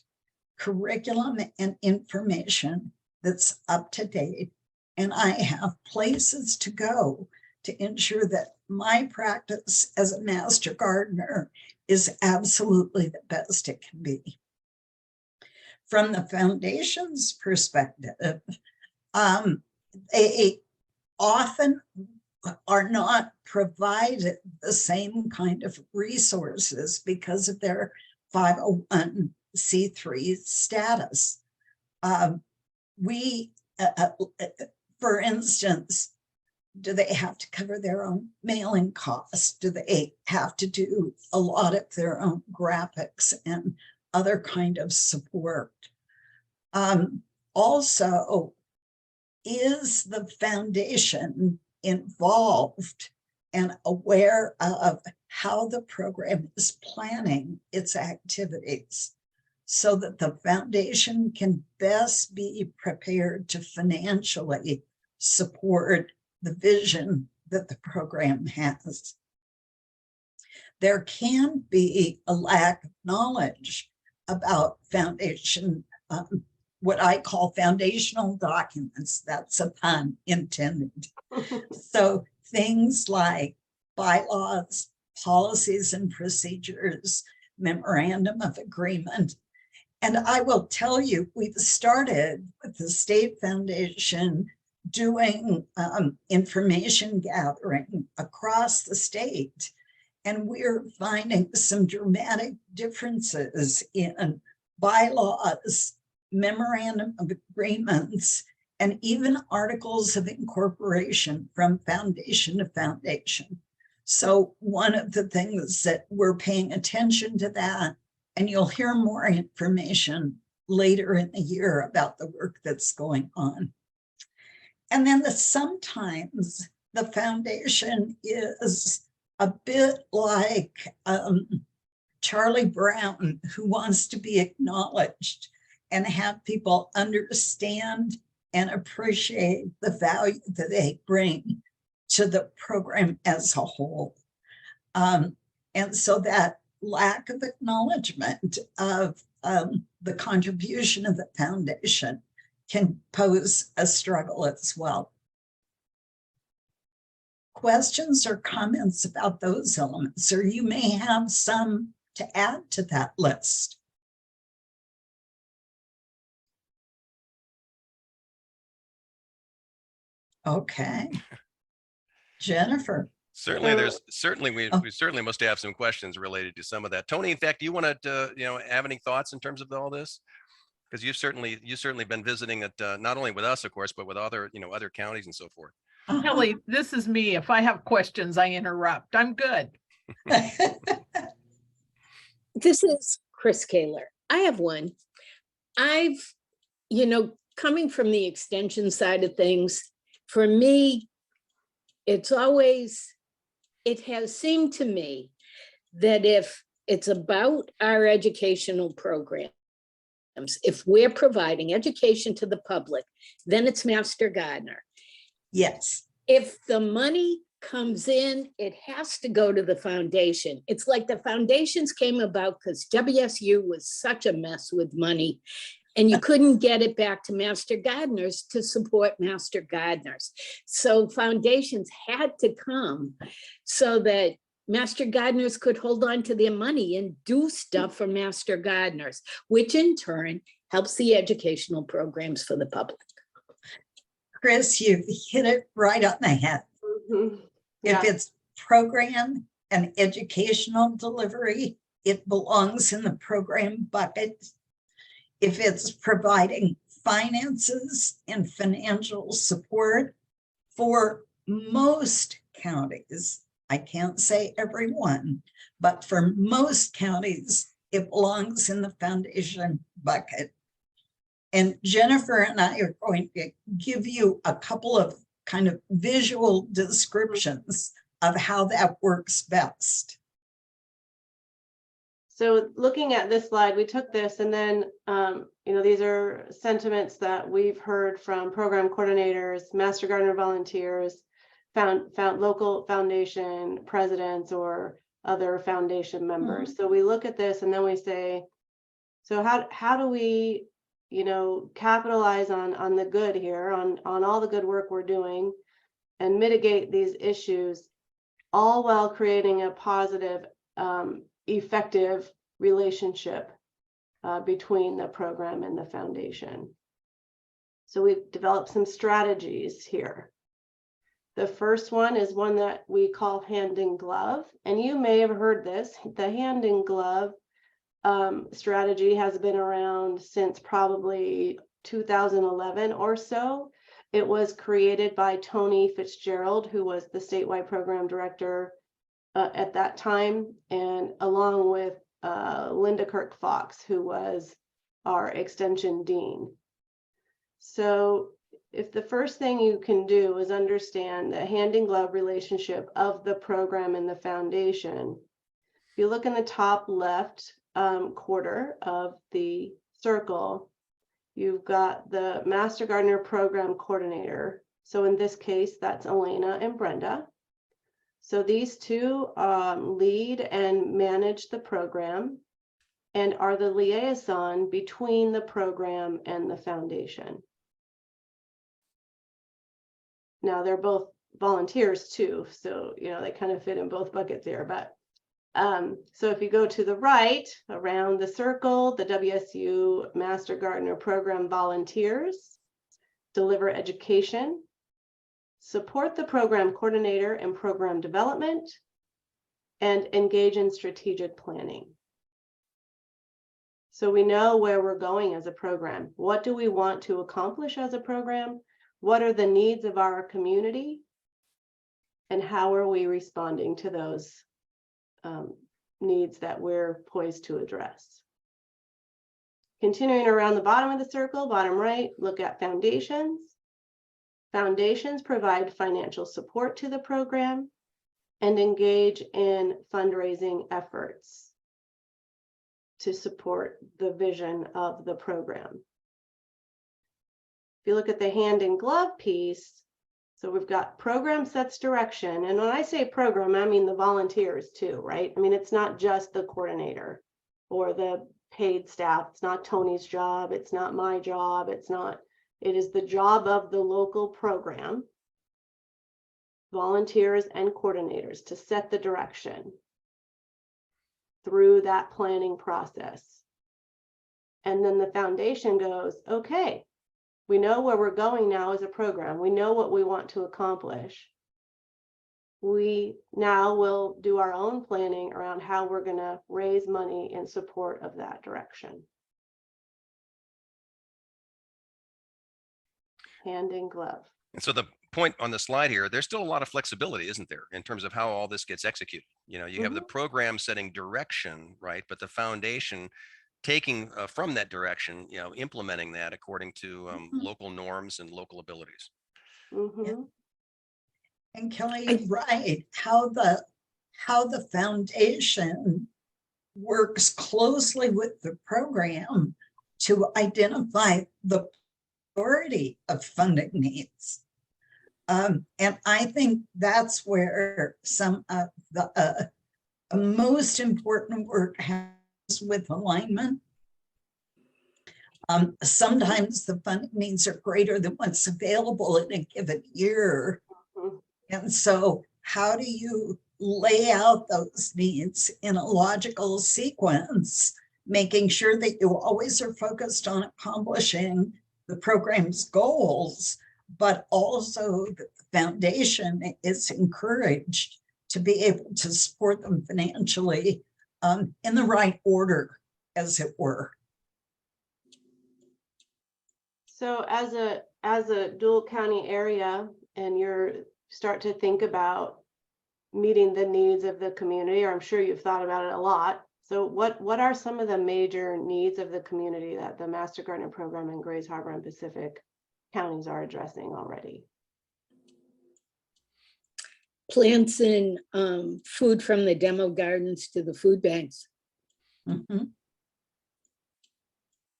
curriculum and information that's up to date. And I have places to go to ensure that my practice as a Master Gardener is absolutely the best it can be. From the foundation's perspective, they often are not provided the same kind of resources because of their 501c3 status. For instance, do they have to cover their own mailing costs? Do they have to do a lot of their own graphics and other kind of support? Also, is the foundation involved and aware of how the program is planning its activities so that the foundation can best be prepared to financially support the vision that the program has? There can be a lack of knowledge about foundation, what I call foundational documents. That's a pun intended. So things like bylaws, policies and procedures, memorandum of agreement. And I will tell you, we've started with the State Foundation doing information gathering across the state. And we're finding some dramatic differences in bylaws, memorandum of agreements, and even articles of incorporation from foundation to foundation. So one of the things that we're paying attention to that, and you'll hear more information later in the year about the work that's going on. And then sometimes the foundation is a bit like Charlie Brown, who wants to be acknowledged and have people understand and appreciate the value that they bring to the program as a whole. And so that lack of acknowledgement of the contribution of the foundation can pose a struggle as well. Questions or comments about those elements, or you may have some to add to that list. Okay. Jennifer. Certainly, we certainly must have some questions related to some of that. Tony, in fact, do you want to have any thoughts in terms of all this? Because you've certainly been visiting it not only with us, of course, but with other other counties and so forth. Kelly, this is me. If I have questions, I interrupt. I'm good. This is Chris Kaler. I have one. Coming from the extension side of things, for me, it has seemed to me that if it's about our educational programs, if we're providing education to the public, then it's Master Gardener. Yes. If the money comes in, it has to go to the foundation. It's like the foundations came about because WSU was such a mess with money, and you couldn't get it back to Master Gardeners to support Master Gardeners. So foundations had to come so that Master Gardeners could hold on to their money and do stuff for Master Gardeners, which in turn helps the educational programs for the public. Chris, you've hit it right on the head. Mhm. Yeah. If it's program and educational delivery, it belongs in the program bucket. If it's providing finances and financial support for most counties, I can't say everyone, but for most counties, it belongs in the foundation bucket. And Jennifer and I are going to give you a couple of kind of visual descriptions of how that works best. So looking at this slide, we took this and then, these are sentiments that we've heard from program coordinators, Master Gardener volunteers, found local foundation presidents or other foundation members. So we look at this and then we say, so how do we, capitalize on the good here, on all the good work we're doing and mitigate these issues, all while creating a positive, effective relationship between the program and the foundation. So we've developed some strategies here. The first one is one that we call hand in glove, and you may have heard this. The hand in glove strategy has been around since probably 2011 or so. It was created by Tony Fitzgerald, who was the statewide program director at that time, and along with Linda Kirk Fox, who was our extension dean. So if the first thing you can do is understand the hand in glove relationship of the program and the foundation, if you look in the top left quarter of the circle, you've got the Master Gardener program coordinator. So in this case, that's Elena and Brenda. So these two lead and manage the program. and are the liaison between the program and the foundation. Now, they're both volunteers too, so they kind of fit in both buckets there. But so if you go to the right around the circle, the WSU Master Gardener program volunteers deliver education, support the program coordinator and program development, and engage in strategic planning. So we know where we're going as a program. What do we want to accomplish as a program? What are the needs of our community? And how are we responding to those needs that we're poised to address? Continuing around the bottom of the circle, bottom right, look at foundations. Foundations provide financial support to the program and engage in fundraising efforts to support the vision of the program. If you look at the hand in glove piece, so we've got program sets direction. And when I say program, I mean the volunteers too, right? I mean, it's not just the coordinator or the paid staff. It's not Tony's job. It's not my job. It is the job of the local program, volunteers and coordinators, to set the direction through that planning process. And then the foundation goes, okay, we know where we're going now as a program. We know what we want to accomplish. We now will do our own planning around how we're going to raise money in support of that direction. Hand in glove. And so the point on the slide here, there's still a lot of flexibility, isn't there, in terms of how all this gets executed? You have the program setting direction, right? But the foundation taking from that direction, implementing that according to local norms and local abilities. And Kelly, right, how the foundation works closely with the program to identify the priority of funding needs. And I think that's where some of the most important work happens with alignment. Sometimes the funding needs are greater than what's available in a given year. And so how do you lay out those needs in a logical sequence, making sure that you always are focused on accomplishing the program's goals, but also the foundation is encouraged to be able to support them financially in the right order, as it were. So as a dual county area, and you start to think about meeting the needs of the community, or I'm sure you've thought about it a lot. So what are some of the major needs of the community that the Master Gardener program in Grays Harbor and Pacific counties are addressing already? Plants and food from the demo gardens to the food banks.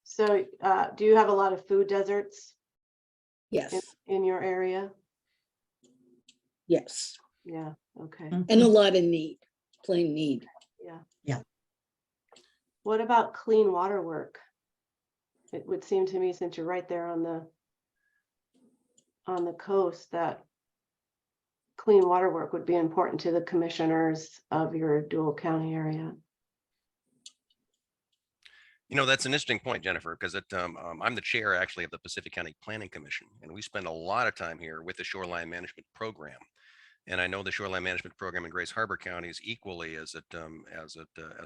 So do you have a lot of food deserts? Yes. In your area? Yes. Yeah, okay. And a lot of need, plain need. Yeah. What about clean water work? It would seem to me, since you're right there on the coast, that clean water work would be important to the commissioners of your dual county area. That's an interesting point, Jennifer, because I'm the chair actually of the Pacific County Planning Commission, and we spend a lot of time here with the shoreline management program. And I know the shoreline management program in Grays Harbor County is equally as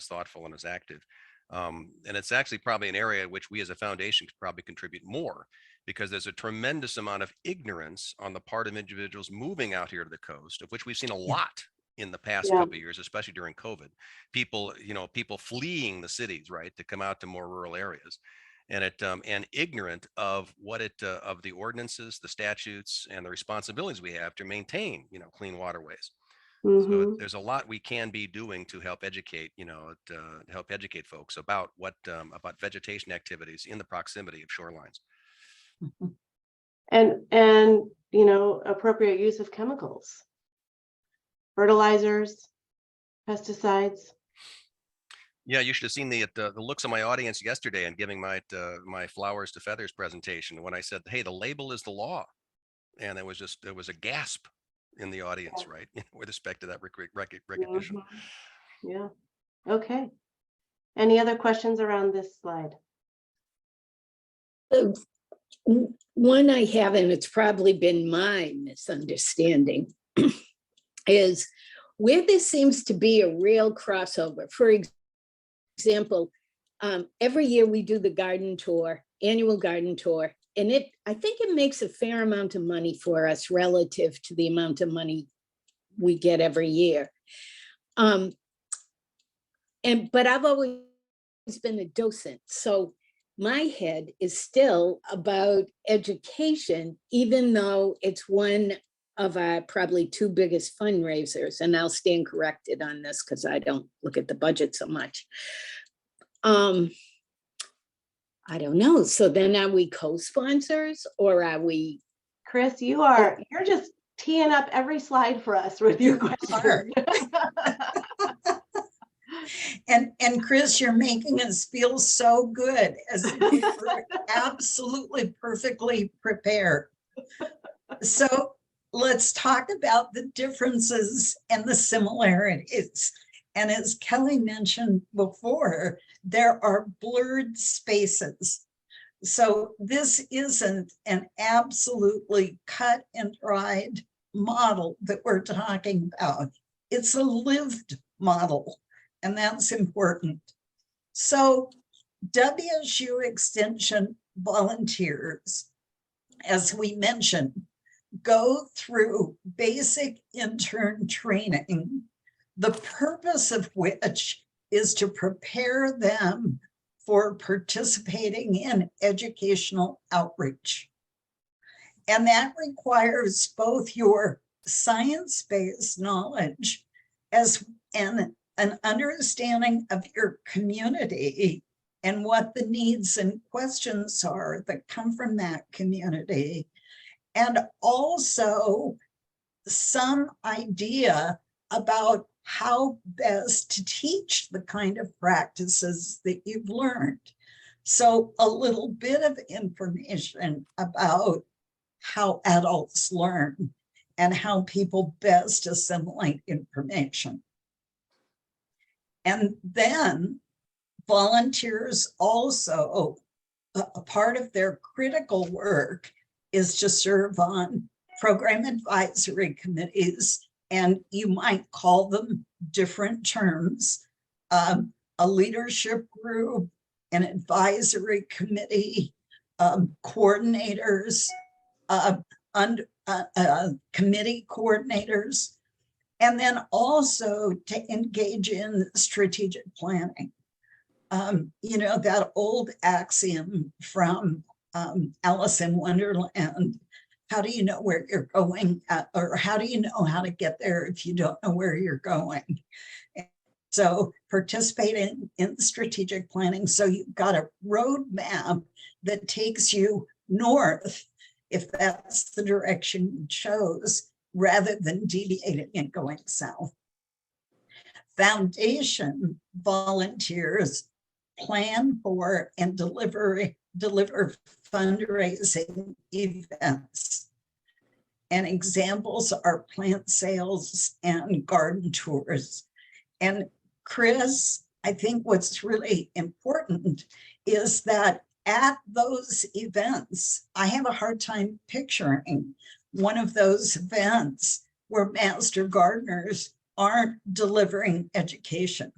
thoughtful and as active. And it's actually probably an area in which we as a foundation could probably contribute more, because there's a tremendous amount of ignorance on the part of individuals moving out here to the coast, of which we've seen a lot in the past couple of years, especially during COVID. People fleeing the cities, right, to come out to more rural areas, and ignorant of of the ordinances, the statutes, and the responsibilities we have to maintain, clean waterways. So there's a lot we can be doing to help educate, help educate folks about about vegetation activities in the proximity of shorelines. And appropriate use of chemicals, fertilizers, pesticides. Yeah, you should have seen the looks of my audience yesterday and giving my my flowers to feathers presentation when I said, "Hey, the label is the law," and it was a gasp in the audience, right, with respect to that recognition. Mhm. Yeah, okay. Any other questions around this slide? One I have, and it's probably been my misunderstanding, is where there seems to be a real crossover. For example, every year we do the garden tour, annual garden tour, and I think it makes a fair amount of money for us relative to the amount of money we get every year. But I've always been a docent, so my head is still about education, even though it's one of our probably two biggest fundraisers, and I'll stand corrected on this because I don't look at the budget so much. I don't know. So then are we co-sponsors or are we? Chris, you're just teeing up every slide for us with your question. And Chris, you're making us feel so good as if we were absolutely perfectly prepared. So let's talk about the differences and the similarities. And as Kelly mentioned before, there are blurred spaces. So this isn't an absolutely cut and dried model that we're talking about. It's a lived model, and that's important. So WSU Extension volunteers, as we mentioned, go through basic intern training, the purpose of which is to prepare them for participating in educational outreach. And that requires both your science-based knowledge and an understanding of your community and what the needs and questions are that come from that community. And also some idea about how best to teach the kind of practices that you've learned. So a little bit of information about how adults learn and how people best assimilate information. And then volunteers also, a part of their critical work is to serve on program advisory committees, and you might call them different terms, a leadership group, an advisory committee, coordinators, committee coordinators, and then also to engage in strategic planning. You know, that old axiom from Alice in Wonderland, how do you know where you're going, or how do you know how to get there if you don't know where you're going? So participating in strategic planning, so you've got a roadmap that takes you north, if that's the direction you chose, rather than deviating and going south. Foundation volunteers plan for and deliver fundraising events. And examples are plant sales and garden tours. And Chris, I think what's really important is that at those events, I have a hard time picturing one of those events where master gardeners aren't delivering education.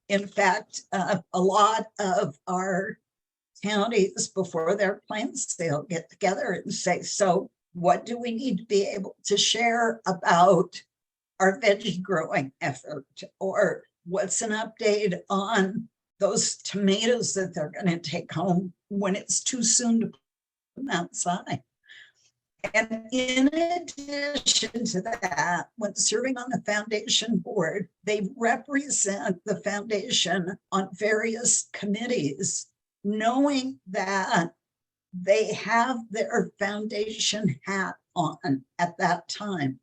In fact, a lot of our counties before their plant sale get together and say, so what do we need to be able to share about our veggie growing effort? Or what's an update on those tomatoes that they're going to take home when it's too soon to put them outside? And in addition to that, when serving on the foundation board, they represent the foundation on various committees, knowing that they have their foundation hat on at that time.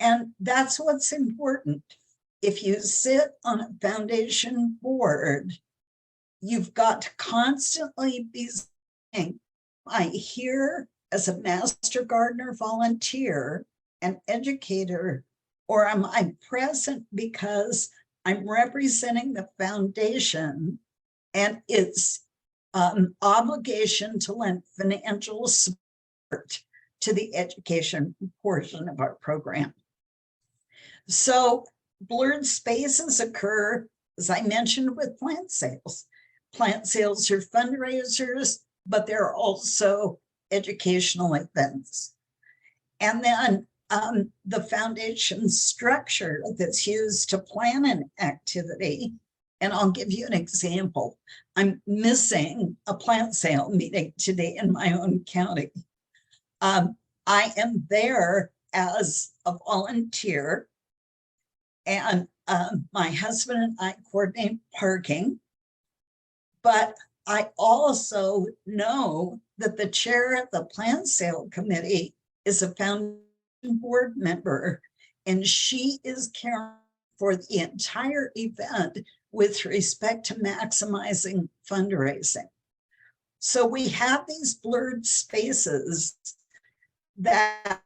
And that's what's important. if you sit on a foundation board, you've got to constantly be saying, I here as a master gardener volunteer and educator, or am I present because I'm representing the foundation and its obligation to lend financial support to the education portion of our program. So blurred spaces occur, as I mentioned, with plant sales. Plant sales are fundraisers, but they're also educational events. And then the foundation structure that's used to plan an activity. And I'll give you an example. I'm missing a plant sale meeting today in my own county. I am there as a volunteer, and my husband and I coordinate parking. But I also know that the chair of the plant sale committee is a foundation board member, and she is caring for the entire event with respect to maximizing fundraising. So we have these blurred spaces that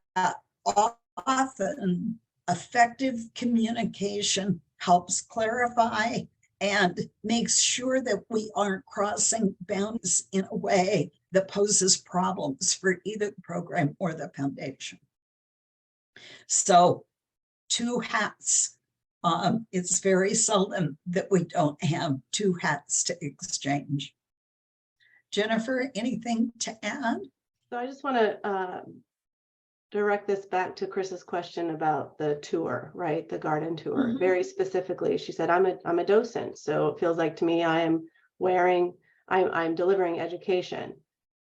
often effective communication helps clarify and makes sure that we aren't crossing boundaries in a way that poses problems for either the program or the foundation. So 2 hats. It's very seldom that we don't have 2 hats to exchange. Jennifer, anything to add? So I just want to direct this back to Chris's question about the tour, right? The garden tour. Mhm. Very specifically, she said, I'm a docent. So it feels like to me, I'm delivering education.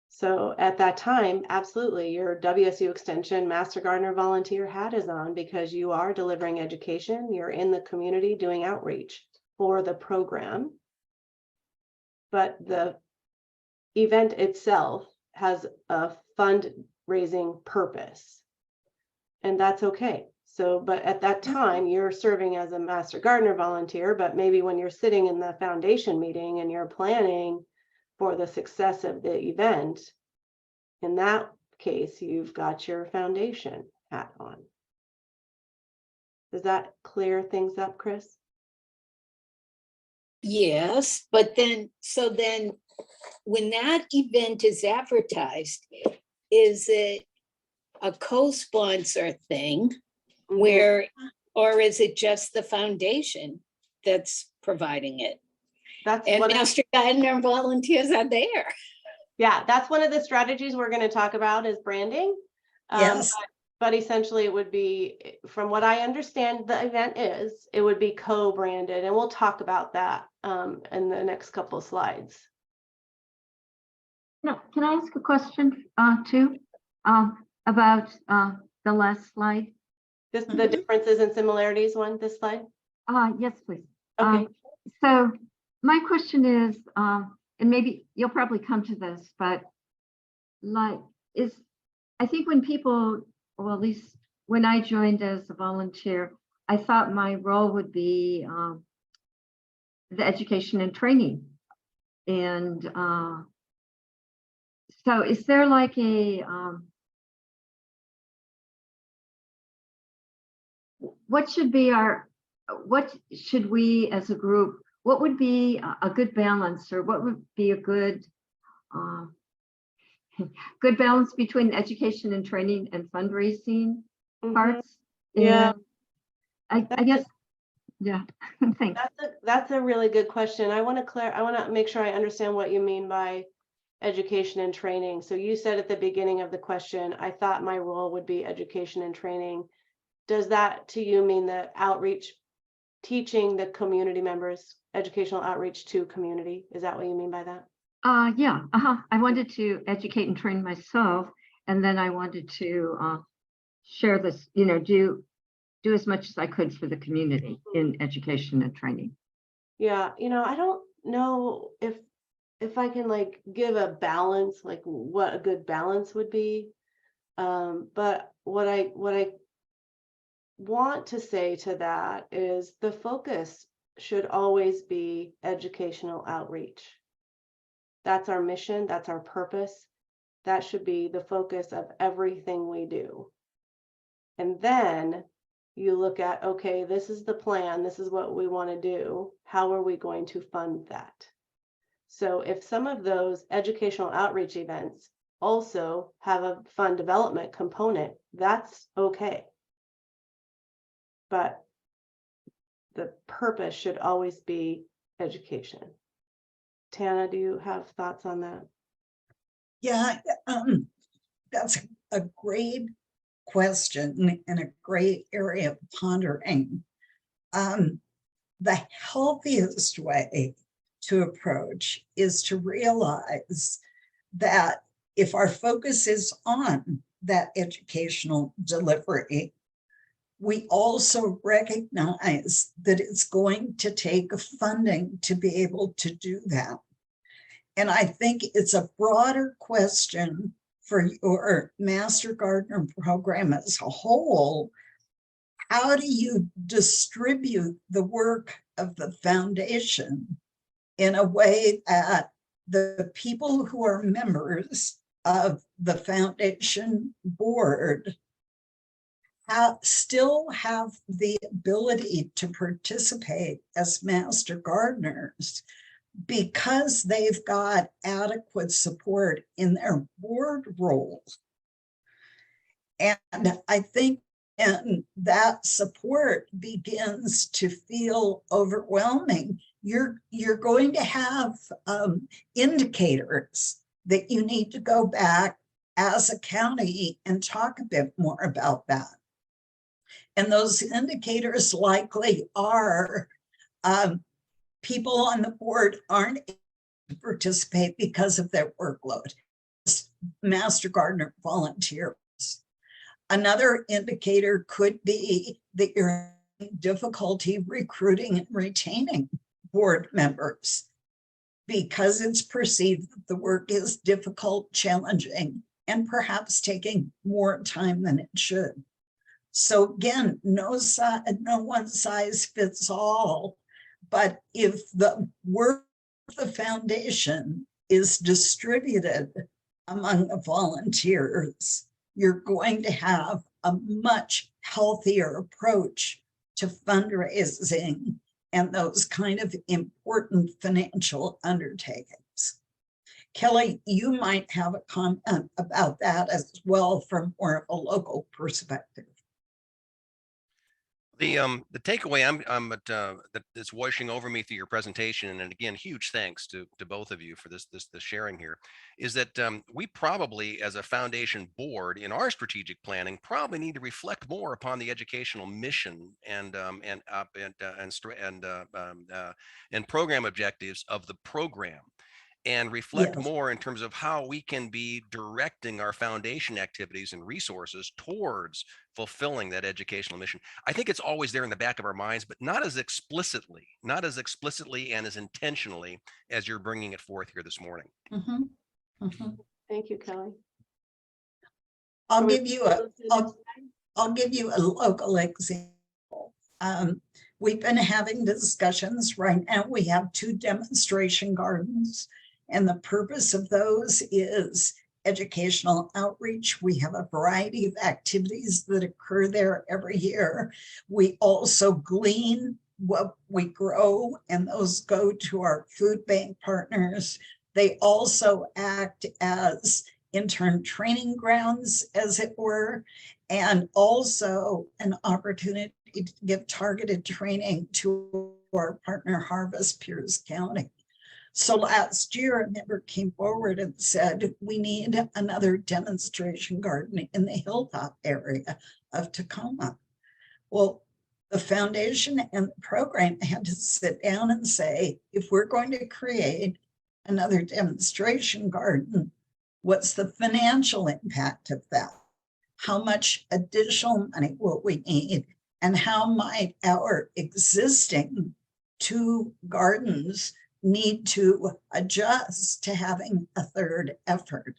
So at that time, absolutely, your WSU Extension Master Gardener volunteer hat is on because you are delivering education. You're in the community doing outreach for the program. But the event itself has a fundraising purpose. And that's okay. So, but at that time, you're serving as a Master Gardener volunteer, but maybe when you're sitting in the foundation meeting and you're planning for the success of the event, in that case, you've got your foundation hat on. Does that clear things up, Chris? Yes, but then, so then when that event is advertised, is it a co-sponsor thing where, or is it just the foundation that's providing it? That's And what Master Gardener volunteers are there. Yeah, that's one of the strategies we're going to talk about is branding. Yes. But essentially it would be, from what I understand the event is, it would be co-branded, and we'll talk about that in the next couple of slides. No, can I ask a question too about the last slide? The differences and similarities one, this slide? Yes, please. Okay. So my question is, and maybe you'll probably come to this, but like, I think when people, well, at least when I joined as a volunteer, I thought my role would be the education and training. And so is there like a, what should we as a group, what would be a good balance, or what would be a good good balance between education and training and fundraising parts? Yeah. And I guess, yeah, thanks. That's a really good question. I want to make sure I understand what you mean by education and training. So you said at the beginning of the question, I thought my role would be education and training. Does that to you mean the outreach, teaching the community members, educational outreach to community? Is that what you mean by that? Yeah, I wanted to educate and train myself, and then I wanted to share this, do as much as I could for the community in education and training. Yeah, I don't know if I can like give a balance, like what a good balance would be. But what I want to say to that is the focus should always be educational outreach. That's our mission, that's our purpose. That should be the focus of everything we do. And then you look at, okay, this is the plan, this is what we want to do. How are we going to fund that? So if some of those educational outreach events also have a fund development component, that's okay. But the purpose should always be education. Tana, do you have thoughts on that? Yeah, that's a great question and a great area of pondering. The healthiest way to approach is to realize that if our focus is on that educational delivery, we also recognize that it's going to take funding to be able to do that. And I think it's a broader question for your Master Gardener program as a whole. How do you distribute the work of the foundation in a way that the people who are members of the foundation board still have the ability to participate as Master Gardeners because they've got adequate support in their board roles? And I think and that support begins to feel overwhelming, you're going to have indicators that you need to go back as a county and talk a bit more about that. And those indicators likely are people on the board aren't able to participate because of their workload. Master Gardener volunteers. Another indicator could be that you're having difficulty recruiting and retaining board members because it's perceived that the work is difficult, challenging, and perhaps taking more time than it should. So again, no one size fits all, but if the work of the foundation is distributed among the volunteers, you're going to have a much healthier approach to fundraising and those kind of important financial undertakings. Kelly, you might have a comment about that as well from more of a local perspective. The takeaway that's washing over me through your presentation, and again, huge thanks to both of you for this sharing here, is that we probably, as a foundation board in our strategic planning, probably need to reflect more upon the educational mission and program objectives of the program, and reflect Yes. more in terms of how we can be directing our foundation activities and resources towards fulfilling that educational mission. I think it's always there in the back of our minds, but not as explicitly and as intentionally as you're bringing it forth here this morning. Mm-hmm. Mm-hmm. Thank you, Kelly. I'll give you a local example. We've been having discussions right now. We have 2 demonstration gardens, and the purpose of those is educational outreach. We have a variety of activities that occur there every year. We also glean what we grow, and those go to our food bank partners. They also act as intern training grounds, as it were, and also an opportunity to give targeted training to our partner Harvest Pierce County. So last year, a member came forward and said, we need another demonstration garden in the Hilltop area of Tacoma. Well, the foundation and the program had to sit down and say, if we're going to create another demonstration garden, what's the financial impact of that? How much additional money will we need? And how might our existing 2 gardens need to adjust to having a third effort?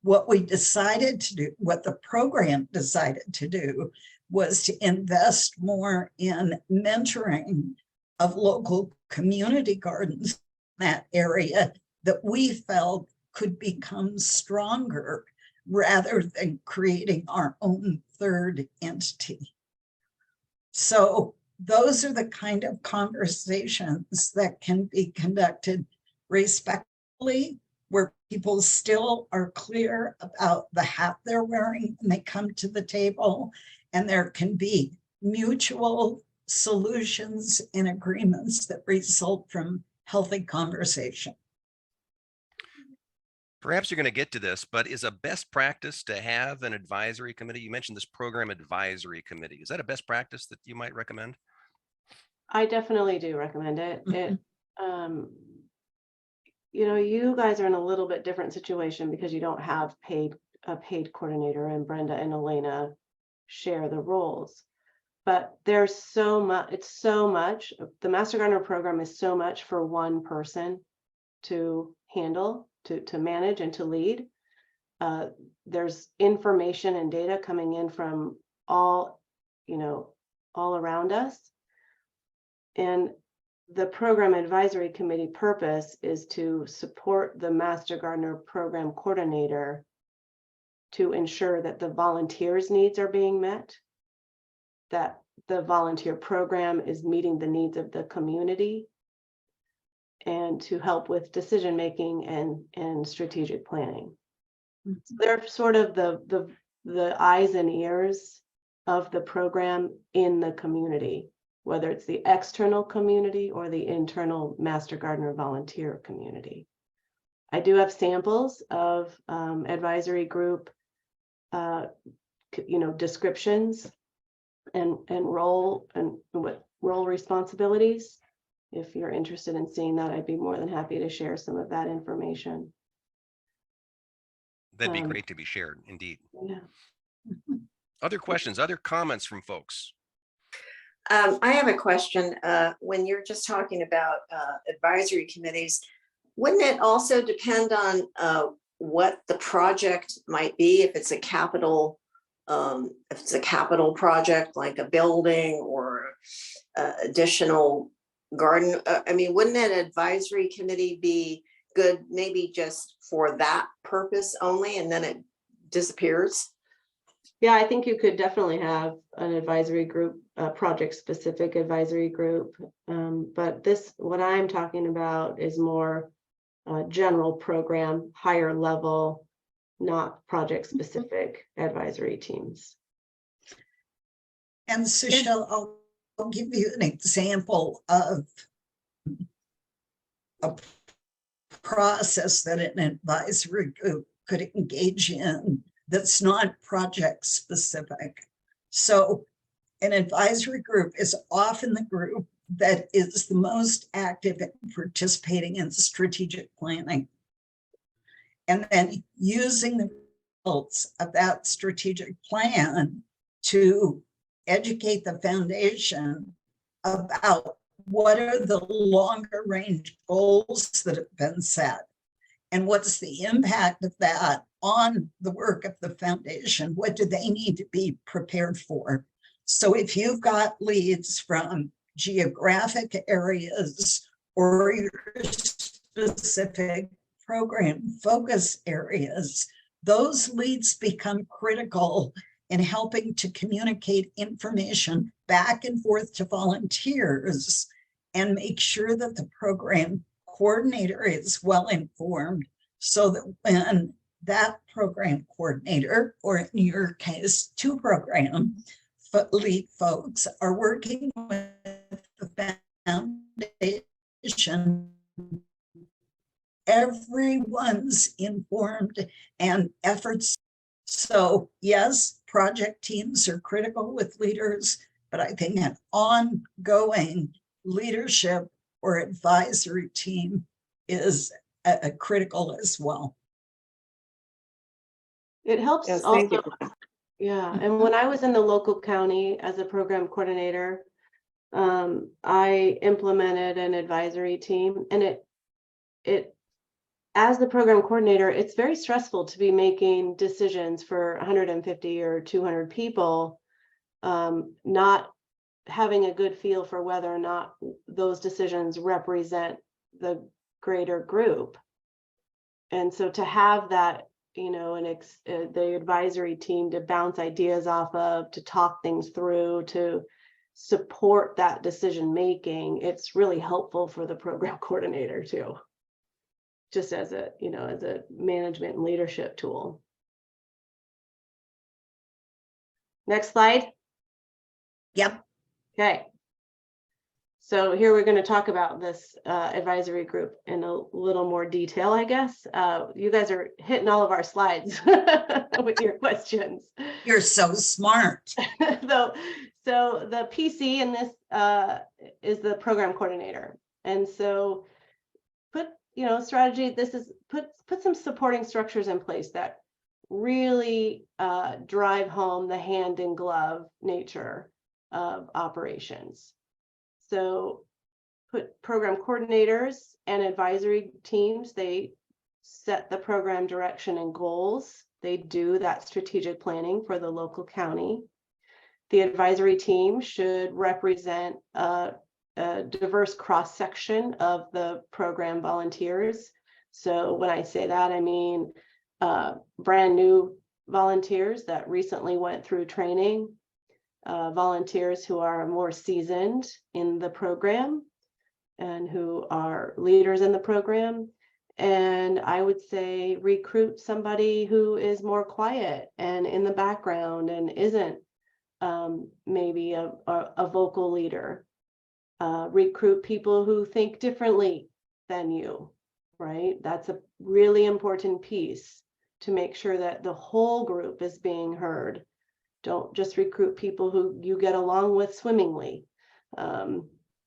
What we decided to do, what the program decided to do, was to invest more in mentoring of local community gardens in that area that we felt could become stronger rather than creating our own third entity. So those are the kind of conversations that can be conducted respectfully, where people still are clear about the hat they're wearing when they come to the table, and there can be mutual solutions and agreements that result from healthy conversation. Perhaps you're going to get to this, but is a best practice to have an advisory committee? You mentioned this program advisory committee. Is that a best practice that you might recommend? I definitely do recommend it. You know, you guys are in a little bit different situation because you don't have a paid coordinator, and Brenda and Elena share the roles. But there's so much, it's so much, the Master Gardener program is so much for one person to handle, to manage and to lead. There's information and data coming in from all, all around us. And the program advisory committee purpose is to support the Master Gardener program coordinator to ensure that the volunteers' needs are being met, that the volunteer program is meeting the needs of the community, and to help with decision-making and strategic planning. Mm-hmm. They're sort of the eyes and ears of the program in the community, whether it's the external community or the internal Master Gardener volunteer community. I do have samples of advisory group, descriptions and role and what role responsibilities. If you're interested in seeing that, I'd be more than happy to share some of that information. That'd be great to be shared, indeed. Yeah. Other questions, other comments from folks? I have a question. When you're just talking about advisory committees, wouldn't it also depend on what the project might be? If it's a capital project like a building or additional garden, I mean, wouldn't an advisory committee be good maybe just for that purpose only, and then it disappears? Yeah, I think you could definitely have an advisory group, a project specific advisory group. But what I'm talking about is more general program, higher level, not project specific advisory teams. And Sushil, I'll give you an example of a process that an advisory group could engage in that's not project specific. So an advisory group is often the group that is the most active in participating in strategic planning. And then using the results of that strategic plan to educate the foundation about what are the longer range goals that have been set and what's the impact of that on the work of the foundation. What do they need to be prepared for? So if you've got leads from geographic areas or your specific program focus areas, those leads become critical in helping to communicate information back and forth to volunteers and make sure that the program coordinator is well informed, so that when that program coordinator, or in your case, two program lead folks, are working with the foundation, everyone's informed and efforts. So yes, project teams are critical with leaders, but I think an ongoing leadership or advisory team is critical as well. It helps Yes, also. thank you. Yeah, and when I was in the local county as a program coordinator, I implemented an advisory team, and it as the program coordinator, it's very stressful to be making decisions for 150 or 200 people not having a good feel for whether or not those decisions represent the greater group. And so to have that, you know, the advisory team to bounce ideas off of, to talk things through, to support that decision making, it's really helpful for the program coordinator too, just as a, you know, as a management and leadership tool. Next slide. Yep. Okay. So here we're going to talk about this advisory group in a little more detail, I guess. You guys are hitting all of our slides with your questions. You're so smart. So the PC in this is the program coordinator. And so put, you know, strategy, this is put some supporting structures in place that really drive home the hand in glove nature of operations. So put program coordinators and advisory teams, they set the program direction and goals. They do that strategic planning for the local county. The advisory team should represent a diverse cross-section of the program volunteers. So when I say that, I mean brand new volunteers that recently went through training, volunteers who are more seasoned in the program and who are leaders in the program. And I would say recruit somebody who is more quiet and in the background and isn't maybe a vocal leader. Recruit people who think differently than you, right? That's a really important piece to make sure that the whole group is being heard. Don't just recruit people who you get along with swimmingly. You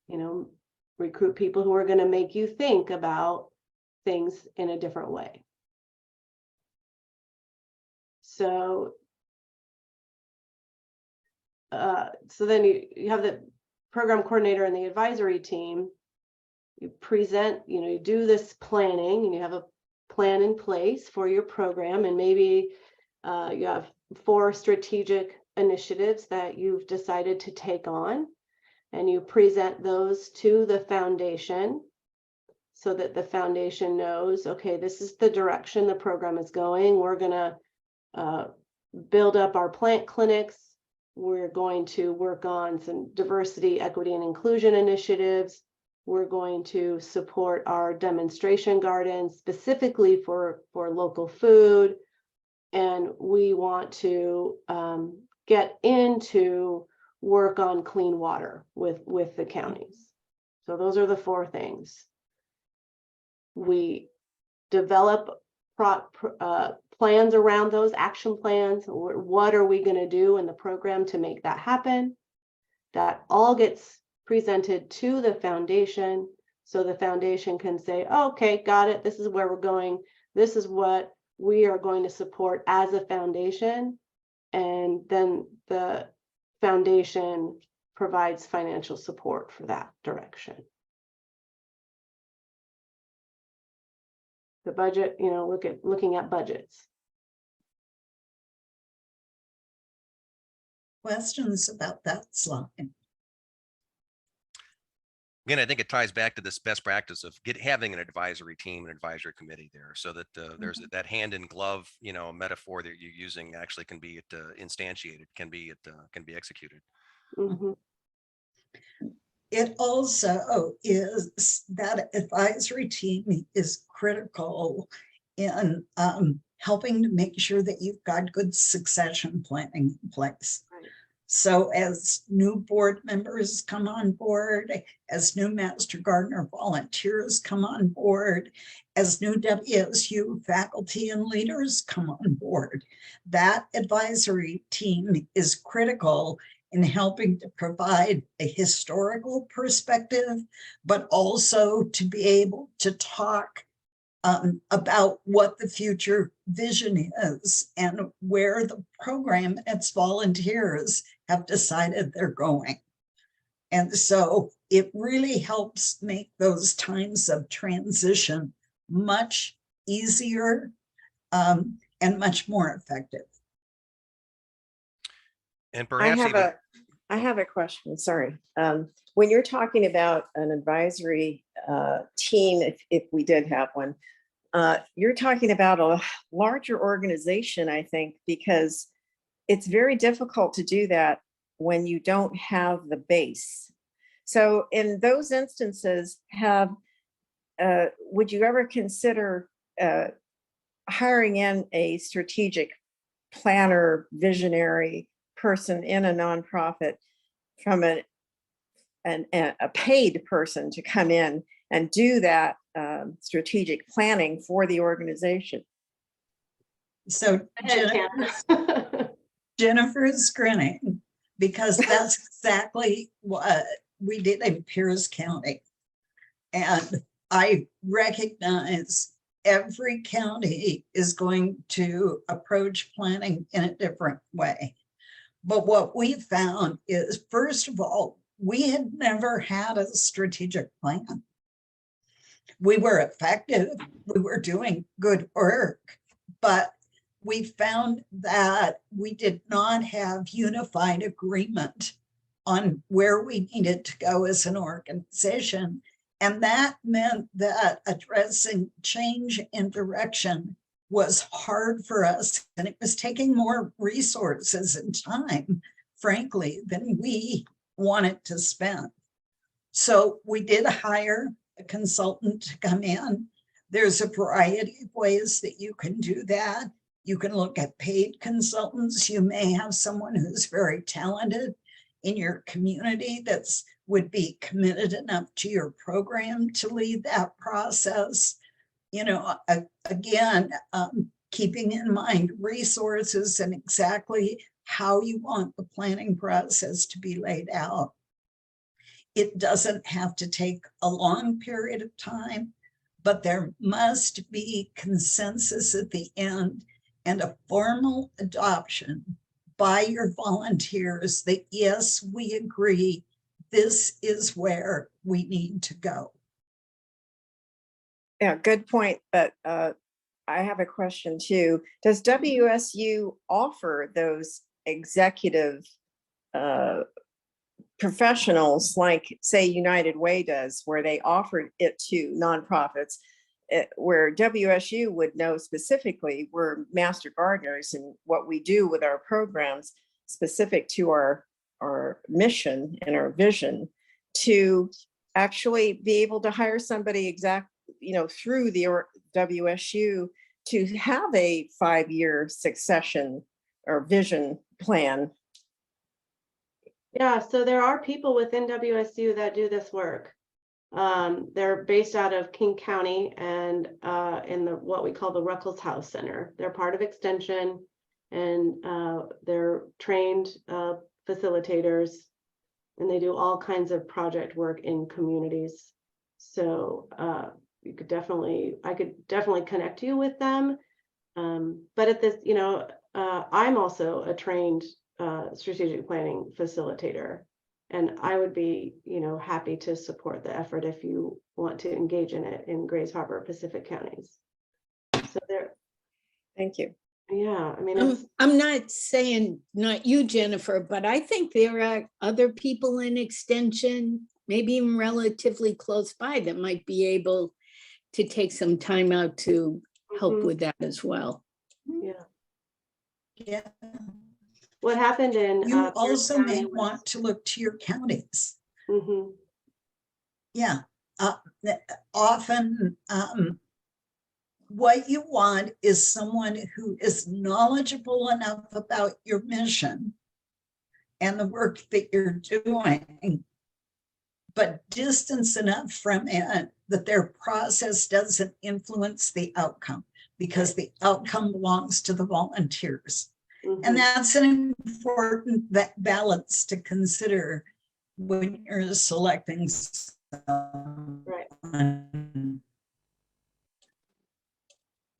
know, recruit people who are going to make you think about things in a different way. So then you have the program coordinator and the advisory team. You present, you know, you do this planning and you have a plan in place for your program, and maybe you have 4 strategic initiatives that you've decided to take on, and you present those to the foundation so that the foundation knows, okay, this is the direction the program is going. We're going to build up our plant clinics. We're going to work on some diversity, equity, and inclusion initiatives. We're going to support our demonstration gardens specifically for local food. And we want to get into work on clean water with the counties. So those are the 4 things. We develop plans around those, action plans. What are we going to do in the program to make that happen? That all gets presented to the foundation so the foundation can say, oh, okay, got it. This is where we're going. This is what we are going to support as a foundation. And then the foundation provides financial support for that direction. The budget, you know, looking at budgets. Questions about that slide? Again, I think it ties back to this best practice of having an advisory team, an advisory committee there, so that there's that hand in glove, you know, metaphor that you're using actually can be instantiated, can be executed. Mm-hmm. It also is that advisory team is critical in helping to make sure that you've got good succession planning in place. Right. So as new board members come on board, as new Master Gardener volunteers come on board, as new WSU faculty and leaders come on board, that advisory team is critical in helping to provide a historical perspective, but also to be able to talk about what the future vision is and where the program and its volunteers have decided they're going. And so it really helps make those times of transition much easier and much more effective. And perhaps even I have a question, sorry. When you're talking about an advisory team, if we did have one, you're talking about a larger organization, I think, because it's very difficult to do that when you don't have the base. So in those instances, would you ever consider hiring in a strategic planner, visionary person in a nonprofit from a paid person to come in and do that strategic planning for the organization? So Jennifer is grinning because that's exactly what we did in Pierce County. And I recognize every county is going to approach planning in a different way. But what we found is, first of all, we had never had a strategic plan. We were effective, we were doing good work, but we found that we did not have unified agreement on where we needed to go as an organization. And that meant that addressing change in direction was hard for us, and it was taking more resources and time, frankly, than we wanted to spend. So we did hire a consultant to come in. There's a variety of ways that you can do that. You can look at paid consultants. You may have someone who's very talented in your community that's would be committed enough to your program to lead that process. You know, again, keeping in mind resources and exactly how you want the planning process to be laid out. It doesn't have to take a long period of time, but there must be consensus at the end and a formal adoption by your volunteers that, yes, we agree, this is where we need to go. Yeah, good point. But I have a question too. Does WSU offer those executive professionals like, say, United Way does, where they offer it to nonprofits, where WSU would know specifically we're master gardeners and what we do with our programs specific to our mission and our vision, to actually be able to hire somebody through the WSU to have a 5-year succession or vision plan? Yeah, so there are people within WSU that do this work. They're based out of King County and in what we call the Ruckles House Center. They're part of Extension, and they're trained facilitators, and they do all kinds of project work in communities. So I could definitely connect you with them. But at this, I'm also a trained strategic planning facilitator, and I would be, happy to support the effort if you want to engage in it in Grays Harbor, Pacific counties. So there. Thank you. Yeah, I mean, I'm not saying not you, Jennifer, but I think there are other people in Extension, maybe even relatively close by, that might be able to take some time out to help with that as well. Yeah. What happened in you also may want to look to your counties. Yeah, often what you want is someone who is knowledgeable enough about your mission and the work that you're doing, but distance enough from it that their process doesn't influence the outcome, because the outcome belongs to the volunteers. And that's an important balance to consider when you're selecting someone. Right.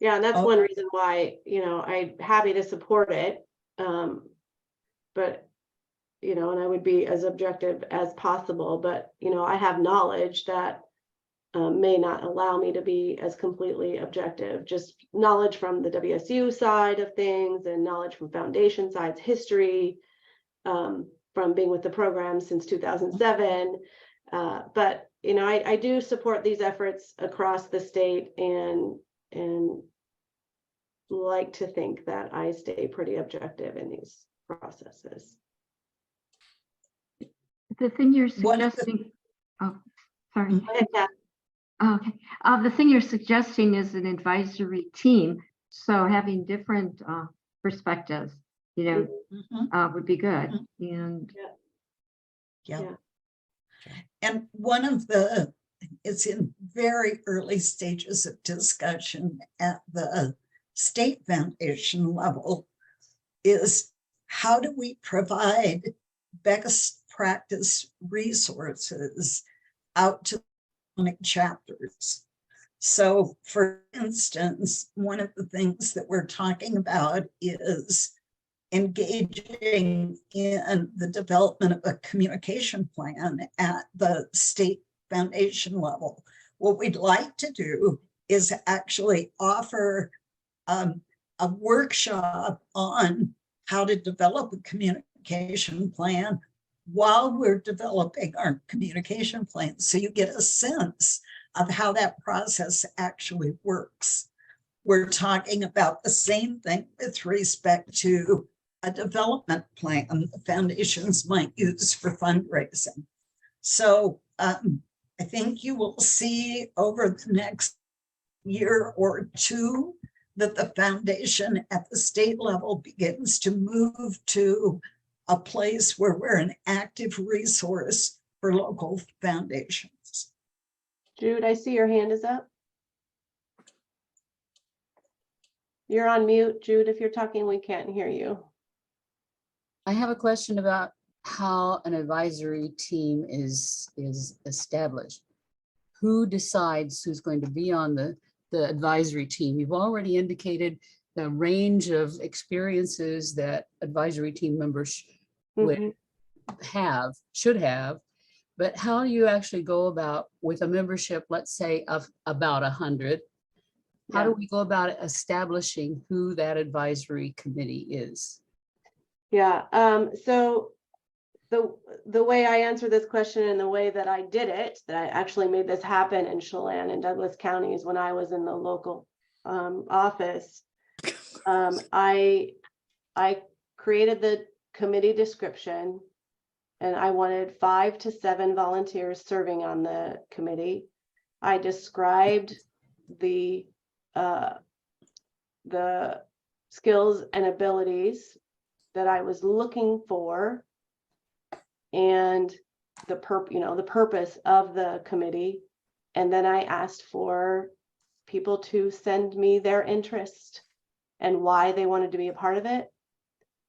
Yeah, and that's one reason why, I'm happy to support it. But, and I would be as objective as possible, but, I have knowledge that may not allow me to be as completely objective, just knowledge from the WSU side of things and knowledge from foundation sides, history, from being with the program since 2007. But, you know, I do support these efforts across the state and like to think that I stay pretty objective in these processes. The thing you're One of the- suggesting, oh, sorry. Go ahead, Kat. Okay, the thing you're suggesting is an advisory team. So having different perspectives, you know, would be good. And Yeah. And one of the, it's in very early stages of discussion at the state foundation level, is how do we provide best practice resources out to clinic chapters? So for instance, one of the things that we're talking about is engaging in the development of a communication plan at the state foundation level. What we'd like to do is actually offer a workshop on how to develop a communication plan while we're developing our communication plan, so you get a sense of how that process actually works. We're talking about the same thing with respect to a development plan the foundations might use for fundraising. So I think you will see over the next year or two that the foundation at the state level begins to move to a place where we're an active resource for local foundations. Jude, I see your hand is up. You're on mute, Jude. If you're talking, we can't hear you. I have a question about how an advisory team is established. Who decides who's going to be on the advisory team? You've already indicated the range of experiences that advisory team members would have, should have, but how do you actually go about with a membership, let's say of about 100? How do we go about establishing who that advisory committee is? Yeah, so the way I answer this question and the way that I did it, that I actually made this happen in Chelan and Douglas counties when I was in the local office, I created the committee description, and I wanted 5 to 7 volunteers serving on the committee. I described the skills and abilities that I was looking for and the purpose of the committee. And then I asked for people to send me their interest and why they wanted to be a part of it,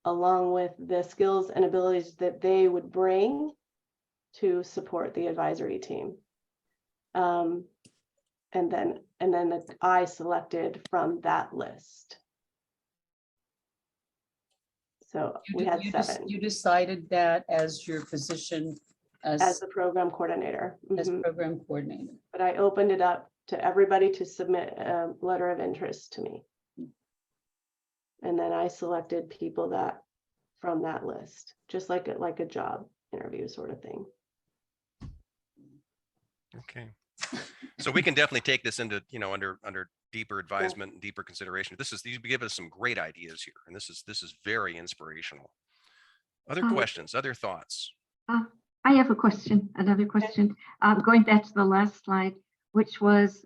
along with the skills and abilities that they would bring to support the advisory team. And then I selected from that list. So we had 7. You decided that as your position as the program coordinator. As program coordinator. But I opened it up to everybody to submit a letter of interest to me. And then I selected people that from that list, just like a job interview sort of thing. Okay. So we can definitely take this into, under deeper advisement and deeper consideration. You've given us some great ideas here, and this is very inspirational. Other questions, other thoughts? I have a question, another question. Going back to the last slide, which was,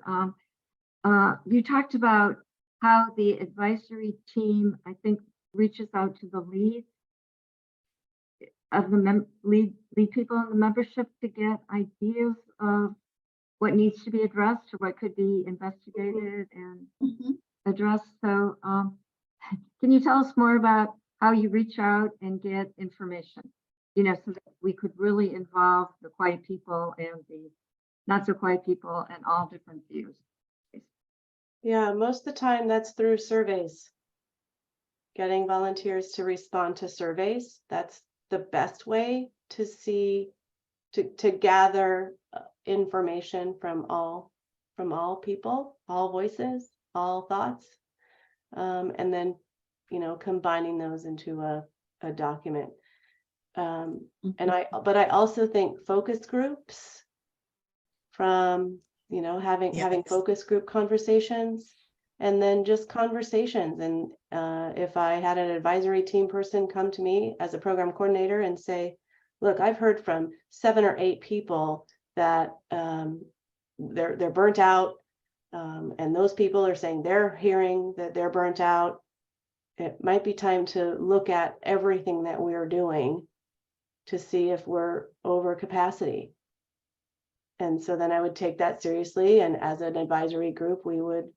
you talked about how the advisory team, I think, reaches out to the lead of the lead people in the membership to get ideas of what needs to be addressed or what could be investigated and addressed. So can you tell us more about how you reach out and get information, so that we could really involve the quiet people and the not so quiet people and all different views? Yeah, most of the time that's through surveys. Getting volunteers to respond to surveys. That's the best way to see, to gather information from all people, all voices, all thoughts, and then combining those into a document. And but I also think focus groups from, you know, having focus group conversations, and then just conversations. And if I had an advisory team person come to me as a program coordinator and say, look, I've heard from 7 or 8 people that they're burnt out. And those people are saying they're hearing that they're burnt out. It might be time to look at everything that we're doing to see if we're over capacity. And so then I would take that seriously. And as an advisory group, we would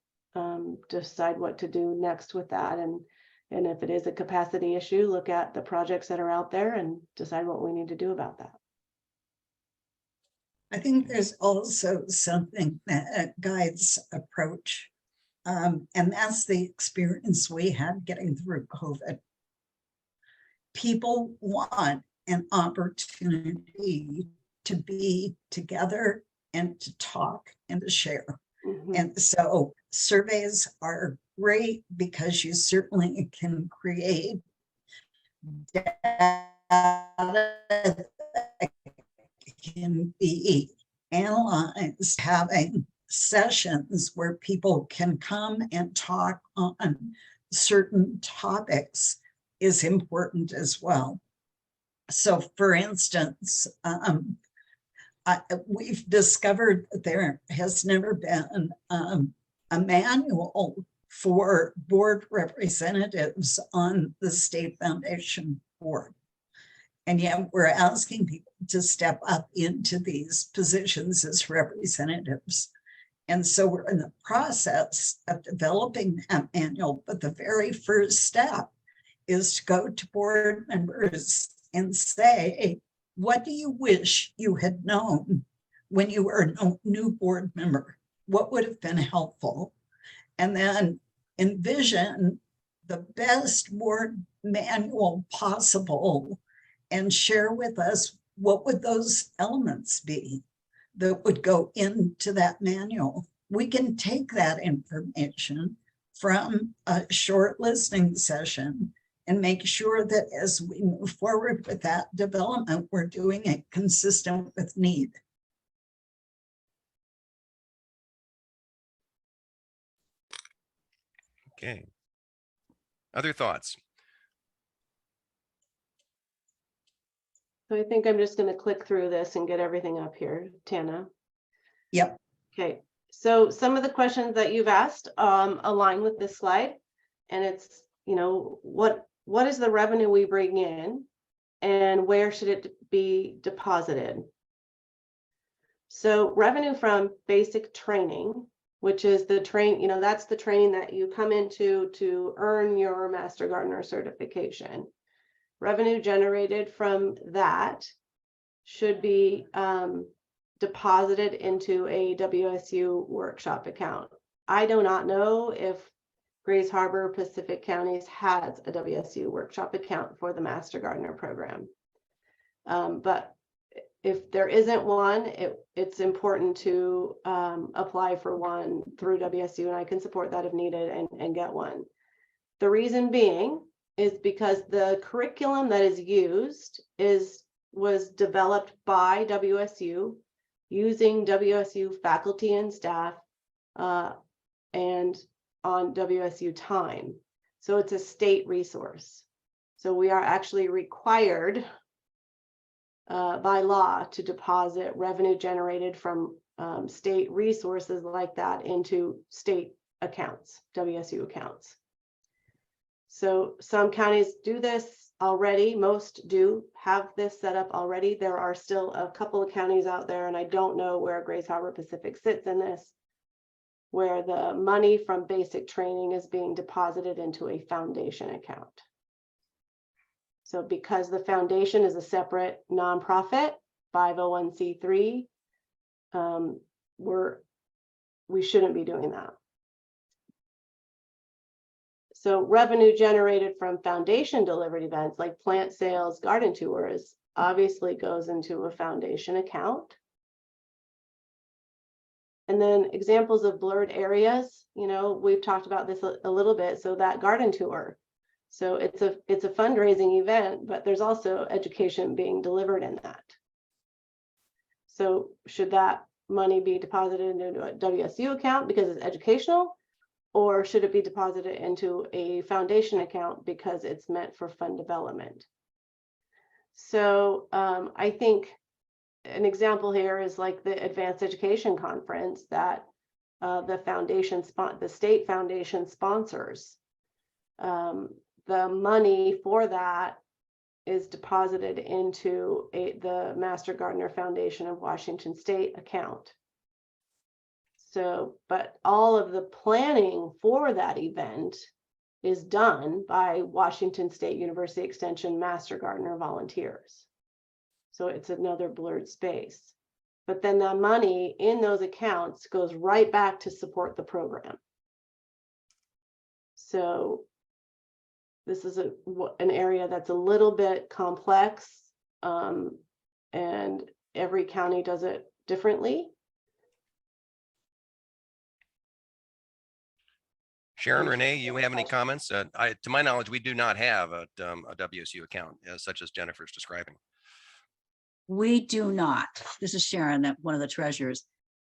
decide what to do next with that. And if it is a capacity issue, look at the projects that are out there and decide what we need to do about that. I think there's also something that guides approach, and that's the experience we had getting through COVID. People want an opportunity to be together and to talk and to share. And so surveys are great because you certainly can create data that can be analyzed. Having sessions where people can come and talk on certain topics is important as well. So for instance, we've discovered that there has never been a manual for board representatives on the State Foundation Board. And yet we're asking people to step up into these positions as representatives. And so we're in the process of developing that manual, but the very first step is to go to board members and say, what do you wish you had known when you were a new board member? What would have been helpful? And then envision the best board manual possible and share with us what would those elements be that would go into that manual. We can take that information from a short listening session and make sure that as we move forward with that development, we're doing it consistent with need. Okay. Other thoughts? So I think I'm just going to click through this and get everything up here, Tana. Yep. Okay. So some of the questions that you've asked align with this slide, and it's, you know, what is the revenue we bring in and where should it be deposited? So revenue from basic training, which is the that's the training that you come into to earn your Master Gardener certification. Revenue generated from that should be deposited into a WSU workshop account. I do not know if Grays Harbor, Pacific Counties has a WSU workshop account for the Master Gardener program. But if there isn't one, it's important to apply for one through WSU, and I can support that if needed and get one. The reason being is because the curriculum that is used was developed by WSU using WSU faculty and staff and on WSU time. So it's a state resource. So we are actually required by law to deposit revenue generated from state resources like that into state accounts, WSU accounts. So some counties do this already. Most do have this set up already. There are still a couple of counties out there, and I don't know where Grays Harbor Pacific sits in this, where the money from basic training is being deposited into a foundation account. So because the foundation is a separate nonprofit, 501c3, we shouldn't be doing that. So revenue generated from foundation delivered events like plant sales, garden tours, obviously goes into a foundation account. And then examples of blurred areas, we've talked about this a little bit. So that garden tour. So it's a fundraising event, but there's also education being delivered in that. So should that money be deposited into a WSU account because it's educational? Or should it be deposited into a foundation account because it's meant for fund development? So I think an example here is like the Advanced Education Conference that the state foundation sponsors. The money for that is deposited into the Master Gardener Foundation of Washington State account. So, but all of the planning for that event is done by Washington State University Extension Master Gardener volunteers. So it's another blurred space. But then that money in those accounts goes right back to support the program. So this is an area that's a little bit complex, and every county does it differently. Sharon, Renee, you have any comments? To my knowledge, we do not have a WSU account such as Jennifer's describing. We do not. This is Sharon, one of the treasurers.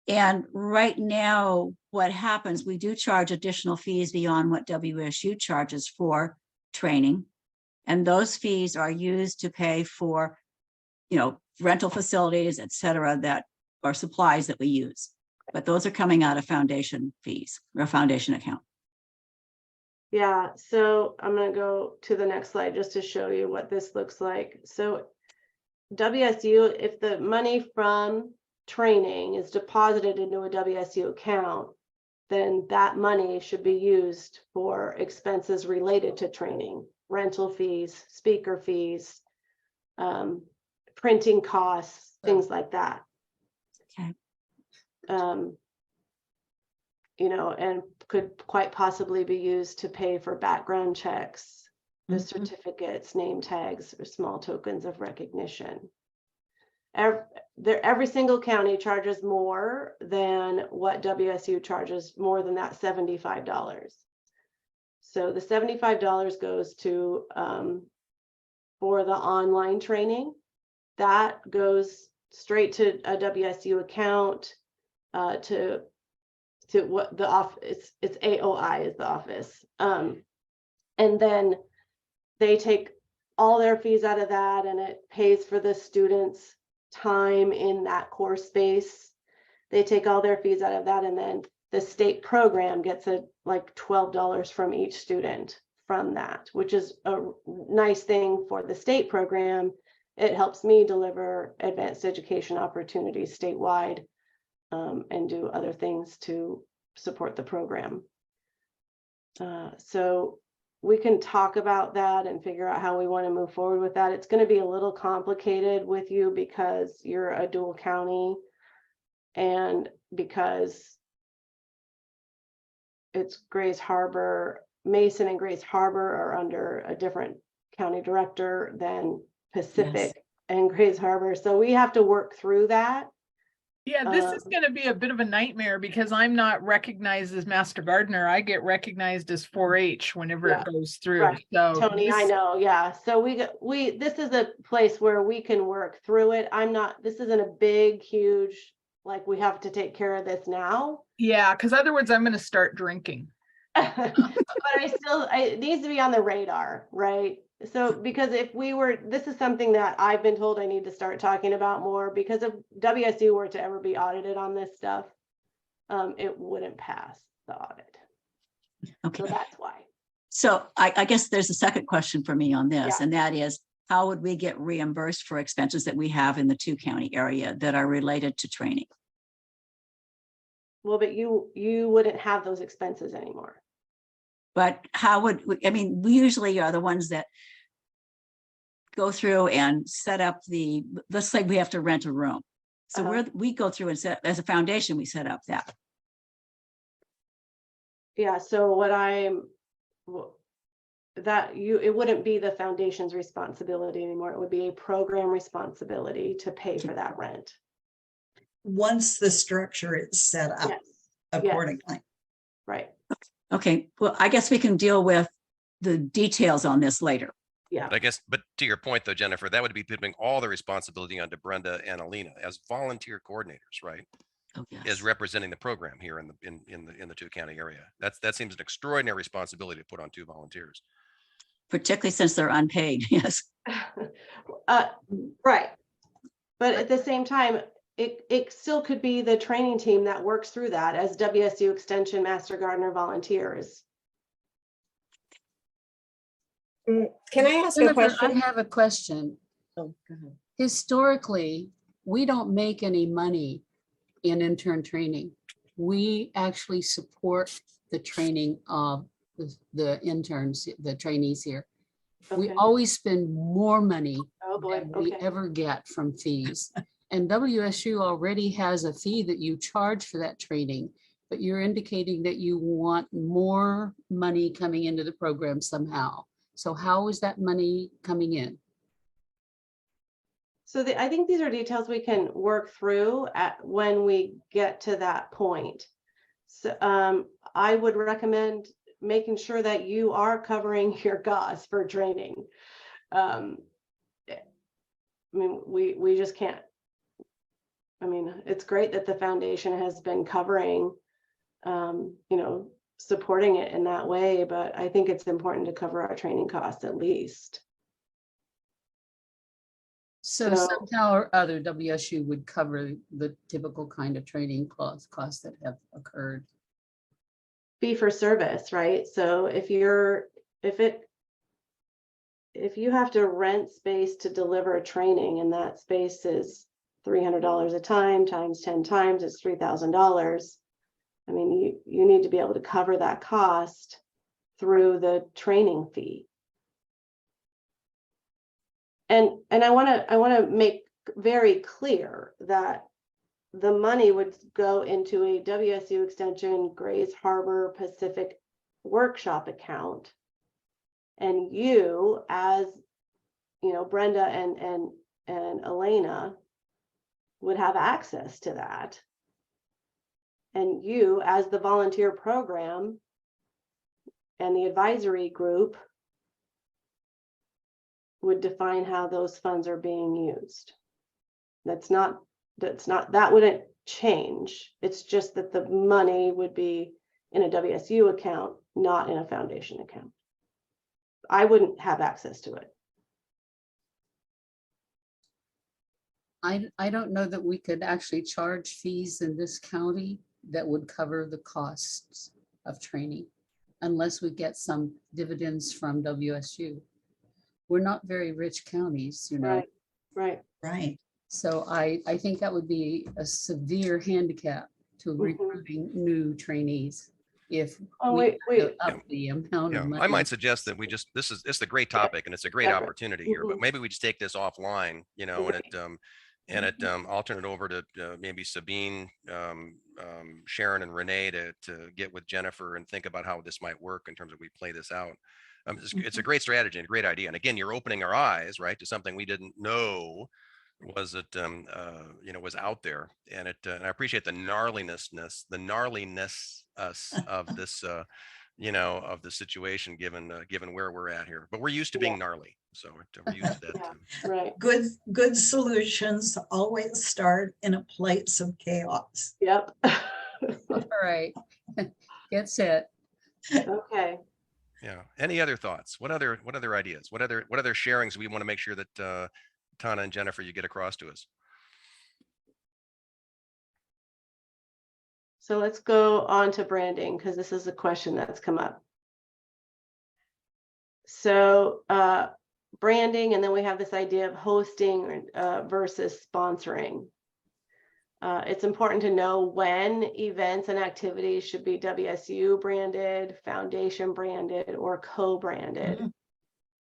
And right now, what happens, we do charge additional fees beyond what WSU charges for training. And those fees are used to pay for, rental facilities, et cetera, that are supplies that we use. But those are coming out of foundation fees or foundation account. Yeah, so I'm going to go to the next slide just to show you what this looks like. So WSU, if the money from training is deposited into a WSU account, then that money should be used for expenses related to training, rental fees, speaker fees, printing costs, things like that. Okay. And could quite possibly be used to pay for background checks, the certificates, name tags, or small tokens of recognition. Every single county charges more than what WSU charges, more than that $75. So the $75 goes to for the online training. That goes straight to a WSU account to what the office, it's AOI is the office. And then they take all their fees out of that, and it pays for the students' time in that course space. They take all their fees out of that, and then the state program gets like $12 from each student from that, which is a nice thing for the state program. It helps me deliver advanced education opportunities statewide, and do other things to support the program. So we can talk about that and figure out how we want to move forward with that. It's going to be a little complicated with you because you're a dual county and because it's Grays Harbor, Mason and Grays Harbor are under a different county director than Pacific and Grays Harbor. So we have to work through that. Yeah, this is going to be a bit of a nightmare because I'm not recognized as Master Gardener. I get recognized as 4-H whenever it goes through. Right. So Tony, I know. Yeah. So this is a place where we can work through it. This isn't a big, huge, like we have to take care of this now. Yeah. Because otherwise I'm going to start drinking. But it needs to be on the radar, right? So because this is something that I've been told I need to start talking about more, because if WSU were to ever be audited on this stuff, it wouldn't pass the audit. Okay. So that's why. So I guess there's a second question for me on this, Yeah. and that is, how would we get reimbursed for expenses that we have in the 2-county area that are related to training? Well, but you wouldn't have those expenses anymore. But how would we usually are the ones that go through and set up let's say we have to rent a room. So we go through and set, as a foundation, we set up that. Yeah. So it wouldn't be the foundation's responsibility anymore. It would be a program responsibility to pay for that rent. Once the structure is set up accordingly. Right. Okay, well, I guess we can deal with the details on this later. Yeah. But I guess, but to your point though, Jennifer, that would be putting all the responsibility onto Brenda and Alina as volunteer coordinators, right? Oh, yes. Is representing the program here in the two county area. That seems an extraordinary responsibility to put on two volunteers. Particularly since they're unpaid, yes. Right. But at the same time, it still could be the training team that works through that as WSU Extension Master Gardener volunteers. Can I ask a Jennifer, question? I have a question. Oh, go ahead. Historically, we don't make any money in intern training. We actually support the training of the interns, the trainees here. We Okay. always spend more money Oh boy. than we Okay. ever get from fees. And WSU already has a fee that you charge for that training, but you're indicating that you want more money coming into the program somehow. So how is that money coming in? So I think these are details we can work through when we get to that point. So I would recommend making sure that you are covering your costs for training. I mean, we just can't. I mean, it's great that the foundation has been covering, supporting it in that way, but I think it's important to cover our training costs at least. So somehow or other, WSU would cover the typical kind of training costs that have occurred. Fee for service, right? So if you have to rent space to deliver a training and that space is $300 a time times 10 times, it's $3,000. I mean, you need to be able to cover that cost through the training fee. And I want to make very clear that the money would go into a WSU Extension Grays Harbor Pacific workshop account. And you, as Brenda and Elena, would have access to that. And you, as the volunteer program and the advisory group, would define how those funds are being used. That wouldn't change. It's just that the money would be in a WSU account, not in a foundation account. I wouldn't have access to it. I don't know that we could actually charge fees in this county that would cover the costs of training unless we get some dividends from WSU. We're not very rich counties, Right. So I think that would be a severe handicap to recruiting new trainees if we up the amount of money. I might suggest that it's a great topic and it's a great opportunity here, but maybe we just take this offline, I'll turn it over to maybe Sabine, Sharon and Renee to get with Jennifer and think about how this might work in terms of we play this out. It's a great strategy and a great idea. And again, you're opening our eyes, right, to something we didn't know was out there. And I appreciate the gnarliness of this, of the situation given where we're at here. But we're used to being gnarly, so we're used to that. Right. Good solutions always start in a place of chaos. Yep. All right. Get set. Okay. Yeah. Any other thoughts? What other ideas? What other sharings we want to make sure that Tana and Jennifer, you get across to us? So let's go on to branding because this is a question that's come up. So branding, and then we have this idea of hosting versus sponsoring. It's important to know when events and activities should be WSU branded, foundation branded, or co-branded. Mm-hmm.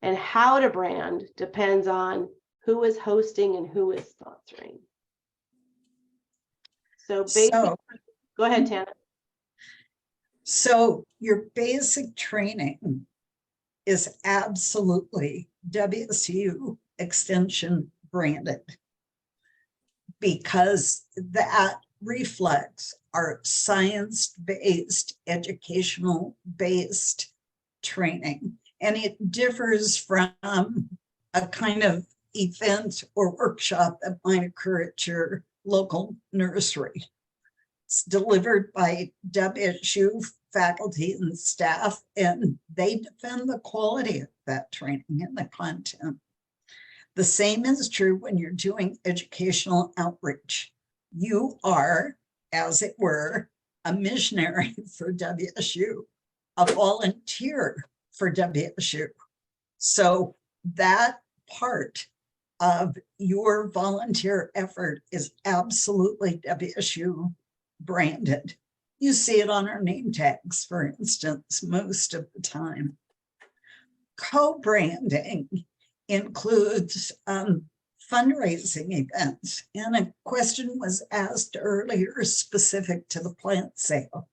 And how to brand depends on who is hosting and who is sponsoring. So basically, go ahead, Tana. So your basic training is absolutely WSU Extension branded, because that reflects our science-based, educational-based training. And it differs from a kind of event or workshop that might occur at your local nursery. It's delivered by WSU faculty and staff, and they defend the quality of that training and the content. The same is true when you're doing educational outreach. You are, as it were, a missionary for WSU, a volunteer for WSU. So that part of your volunteer effort is absolutely WSU branded. You see it on our name tags, for instance, most of the time. Co-branding includes fundraising events. And a question was asked earlier specific to the plant sale.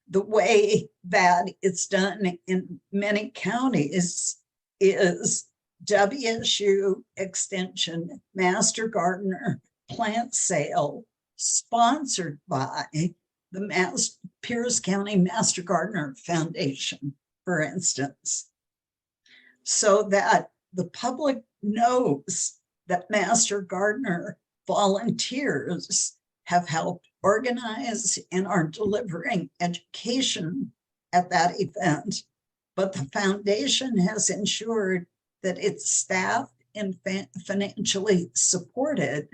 The way that it's done in many counties is WSU Extension Master Gardener plant sale sponsored by the Pierce County Master Gardener Foundation, for instance, so that the public knows that Master Gardener volunteers have helped organize and are delivering education at that event. But the foundation has ensured that it's staffed and financially supported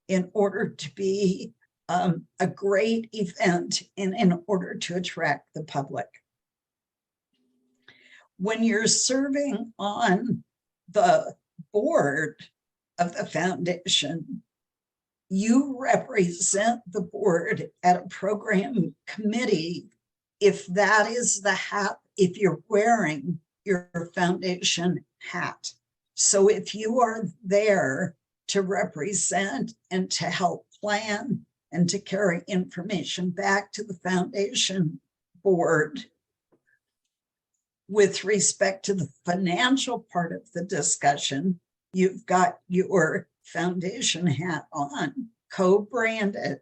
in order to be a great event and in order to attract the public. When you're serving on the board of the foundation, you represent the board at a program committee if that is the hat, if you're wearing your foundation hat. So if you are there to represent and to help plan and to carry information back to the foundation board with respect to the financial part of the discussion, you've got your foundation hat on, co-branded.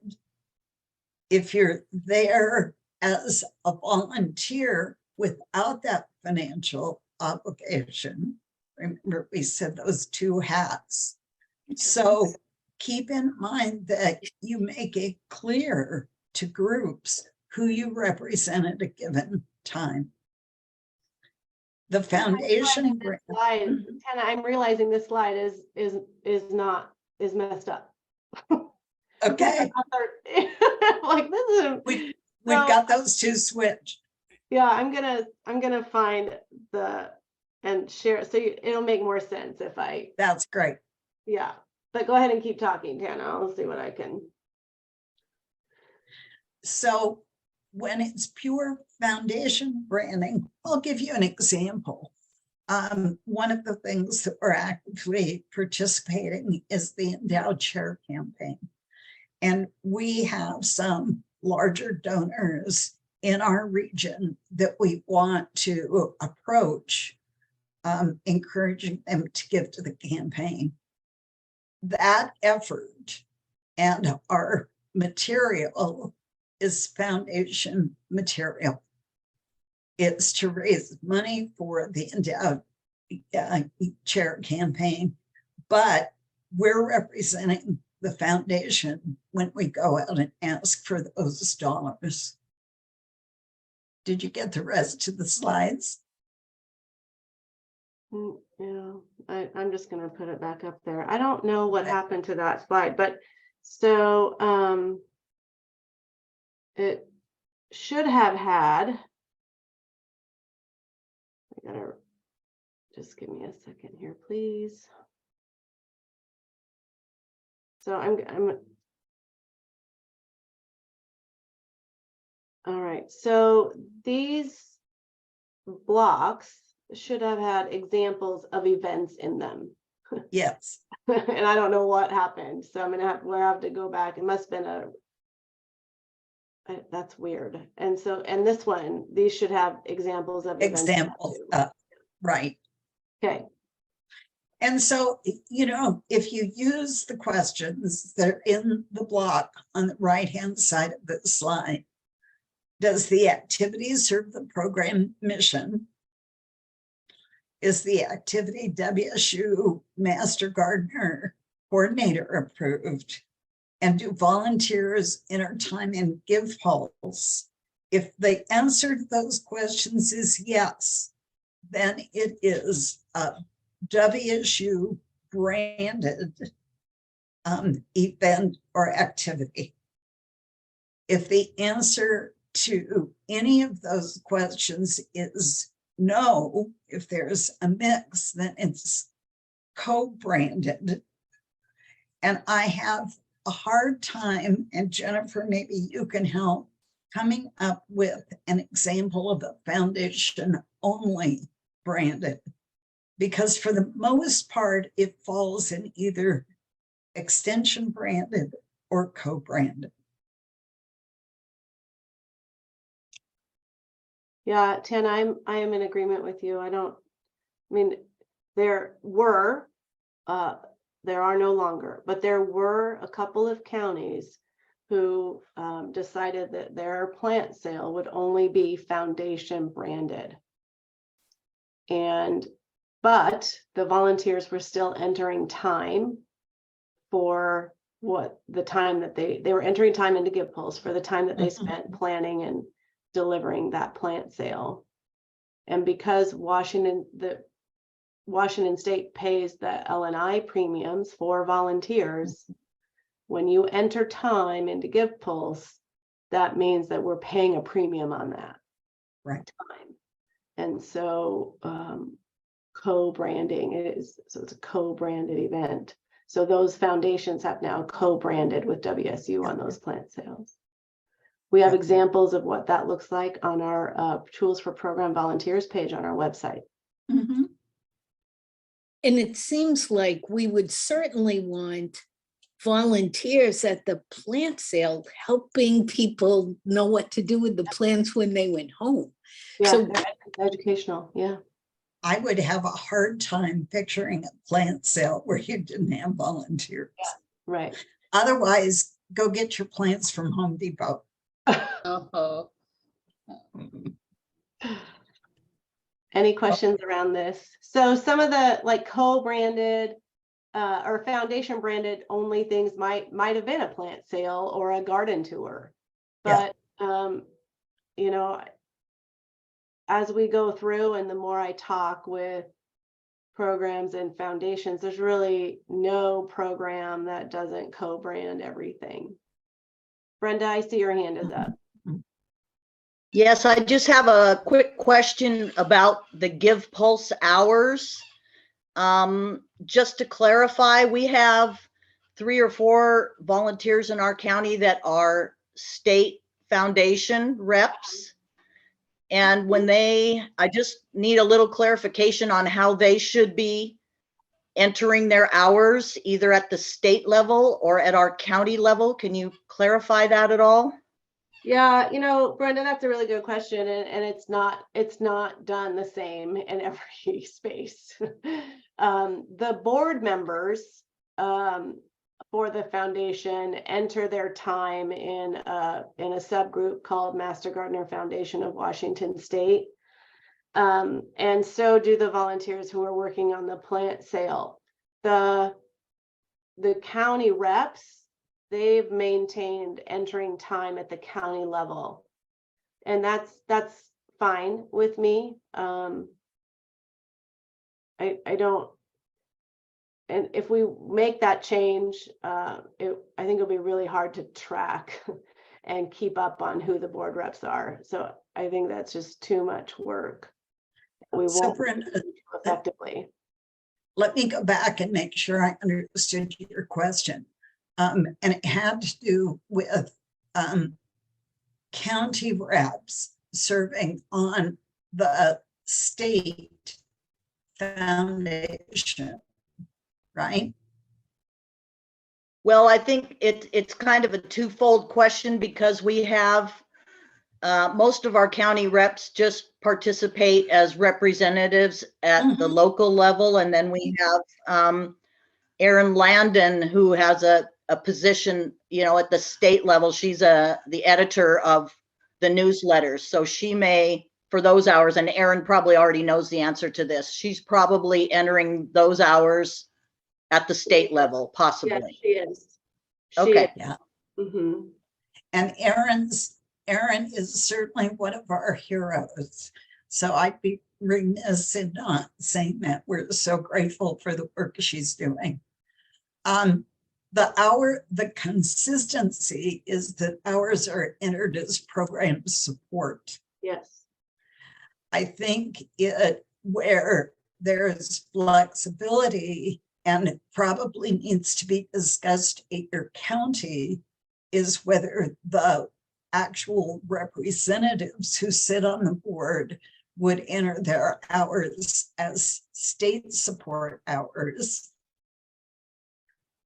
If you're there as a volunteer without that financial obligation, remember we said those two hats. So keep in mind that you make it clear to groups who you represent at a given time. The foundation slide, Tana, I'm realizing this slide is messed up. Okay. Like this is we've got those two switched. Yeah, I'm gonna find and share so it'll make more sense if I. That's great. Yeah, but go ahead and keep talking, Tana. I'll see what I can. So when it's pure foundation branding, I'll give you an example. One of the things that we're actively participating is the Endowed Chair campaign. And we have some larger donors in our region that we want to approach, encouraging them to give to the campaign. That effort and our material is foundation material. It's to raise money for the Endowed Chair campaign, but we're representing the foundation when we go out and ask for those dollars. Did you get the rest of the slides? Yeah, I'm just gonna put it back up there. I don't know what happened to that slide, but so it should have had, I gotta just give me a second here, please. So I'm all right. So these blocks should have had examples of events in them. Yes. And I don't know what happened. So I'm gonna have to go back. It must have been that's weird. And so, and this one, these should have examples of examples. Right. Okay. And so, you know, if you use the questions that are in the block on the right-hand side of the slide, does the activity serve the program mission? Is the activity WSU Master Gardener Coordinator approved? And do volunteers enter time in Give Pulse? If the answer to those questions is yes, then it is a WSU branded event or activity. If the answer to any of those questions is no, if there's a mix, then it's co-branded. And I have a hard time, and Jennifer, maybe you can help, coming up with an example of a foundation only branded, because for the most part, it falls in either extension branded or co-branded. Yeah, Tana, I am in agreement with you. I mean, there are no longer, but there were a couple of counties who decided that their plant sale would only be foundation branded. But the volunteers were still entering time for what the time that they were entering time into Give Pulse for the time that they spent planning and delivering that plant sale. And because Washington State pays the L&I premiums for volunteers, when you enter time into Give Pulse, that means that we're paying a premium on that time. And so co-branding so it's a co-branded event. So those foundations have now co-branded with WSU on those plant sales. We have examples of what that looks like on our Tools for Program Volunteers page on our website. And it seems like we would certainly want volunteers at the plant sale helping people know what to do with the plants when they went home. Yeah, So educational, yeah. I would have a hard time picturing a plant sale where you didn't have volunteers. Yeah, right. Otherwise, go get your plants from Home Depot. Any questions around this? So some of the like co-branded or foundation branded only things might have been a plant sale or a garden tour. But you know, as we go through and the more I talk with programs and foundations, there's really no program that doesn't co-brand everything. Brenda, I see your hand is up. Yes, I just have a quick question about the Give Pulse hours. Just to clarify, we have 3 or 4 volunteers in our county that are state foundation reps. And when I just need a little clarification on how they should be entering their hours, either at the state level or at our county level. Can you clarify that at all? Yeah, you know, Brenda, that's a really good question. And it's not done the same in every space. The board members for the foundation enter their time in a subgroup called Master Gardener Foundation of Washington State. And so do the volunteers who are working on the plant sale. The county reps, they've maintained entering time at the county level. And that's fine with me. I don't, and if we make that change, I think it'll be really hard to track and keep up on who the board reps are. So I think that's just too much work. We won't do effectively. Let me go back and make sure I understood your question. And it had to do with county reps serving on the state foundation, right? Well, I think it's kind of a twofold question because we have most of our county reps just participate as representatives at the local level. And then we have Erin Landon, who has a position, you know, at the state level. She's the editor of the newsletters. So she may for those hours, and Erin probably already knows the answer to this. She's probably entering those hours at the state level, Yes, possibly. she is. She Okay. is. Yeah. Mhm. And Erin is certainly one of our heroes. So I'd be remiss in not saying that we're so grateful for the work she's doing. The consistency is that hours are entered as program support. Yes. I think where there's flexibility, and it probably needs to be discussed at your county, is whether the actual representatives who sit on the board would enter their hours as state support hours,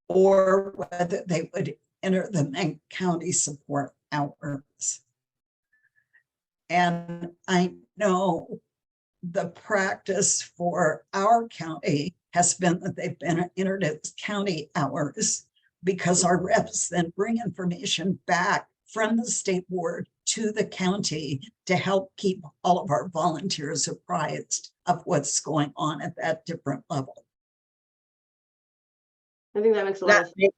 or whether they would enter them in county support hours. And I know the practice for our county has been that they've been entered as county hours, because our reps then bring information back from the state board to the county to help keep all of our volunteers apprised of what's going on at that different level. I think that makes a lot of sense.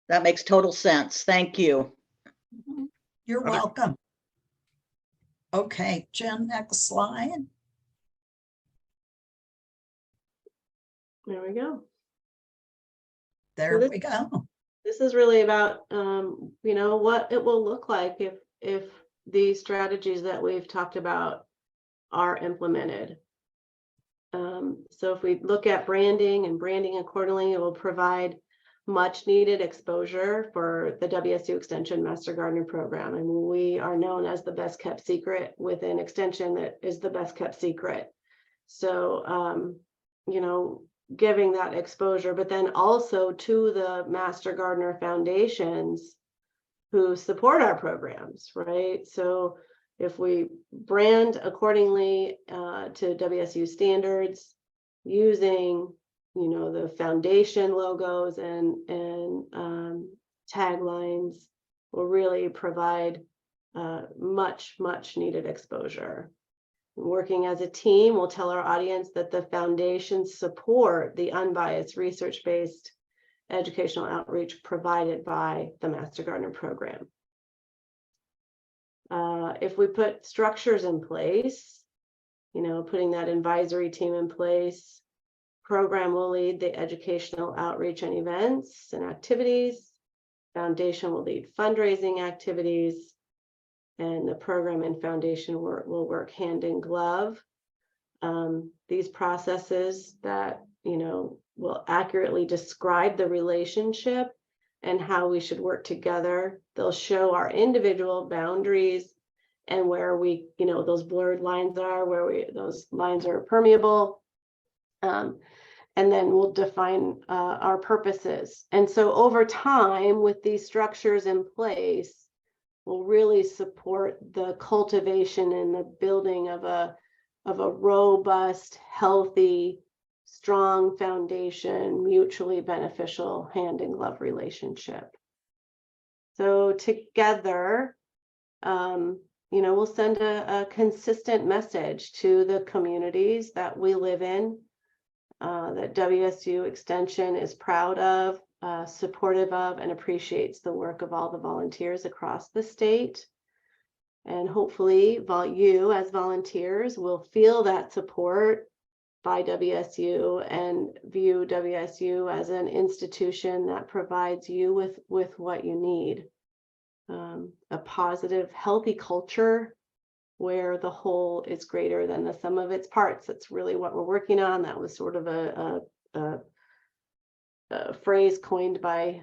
That makes total sense. Thank you. You're Other- welcome. Okay, Jen, next slide. There we go. There this- we go. This is really about, what it will look like if these strategies that we've talked about are implemented. So if we look at branding and branding accordingly, it will provide much needed exposure for the WSU Extension Master Gardener program. And we are known as the best kept secret within Extension that is the best kept secret. So, giving that exposure, but then also to the Master Gardener foundations who support our programs, right? So if we brand accordingly to WSU standards, using, the foundation logos and taglines, will really provide much needed exposure. Working as a team, we'll tell our audience that the foundations support the unbiased research-based educational outreach provided by the Master Gardener program. If we put structures in place, putting that advisory team in place, program will lead the educational outreach and events and activities. Foundation will lead fundraising activities. And the program and foundation will work hand in glove. These processes that, will accurately describe the relationship and how we should work together. They'll show our individual boundaries and where we, those blurred lines are, those lines are permeable. And then we'll define our purposes. And so over time, with these structures in place, will really support the cultivation and the building of a robust, healthy, strong foundation, mutually beneficial hand in glove relationship. So together, we'll send a consistent message to the communities that we live in, that WSU Extension is proud of, supportive of, and appreciates the work of all the volunteers across the state. And hopefully you as volunteers will feel that support by WSU and view WSU as an institution that provides you with what you need. A positive, healthy culture where the whole is greater than the sum of its parts. That's really what we're working on. That was sort of a phrase coined by,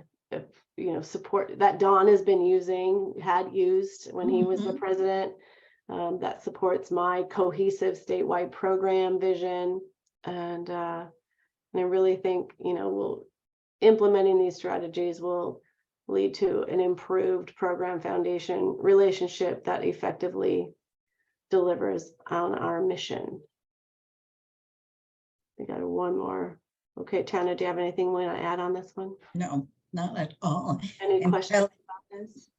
support that Don had used when he was the president, that supports my cohesive statewide program vision. And I really think, implementing these strategies will lead to an improved program foundation relationship that effectively delivers on our mission. We got one more. Okay, Tana, do you have anything you want to add on this one? No, not at all. Any And questions about this?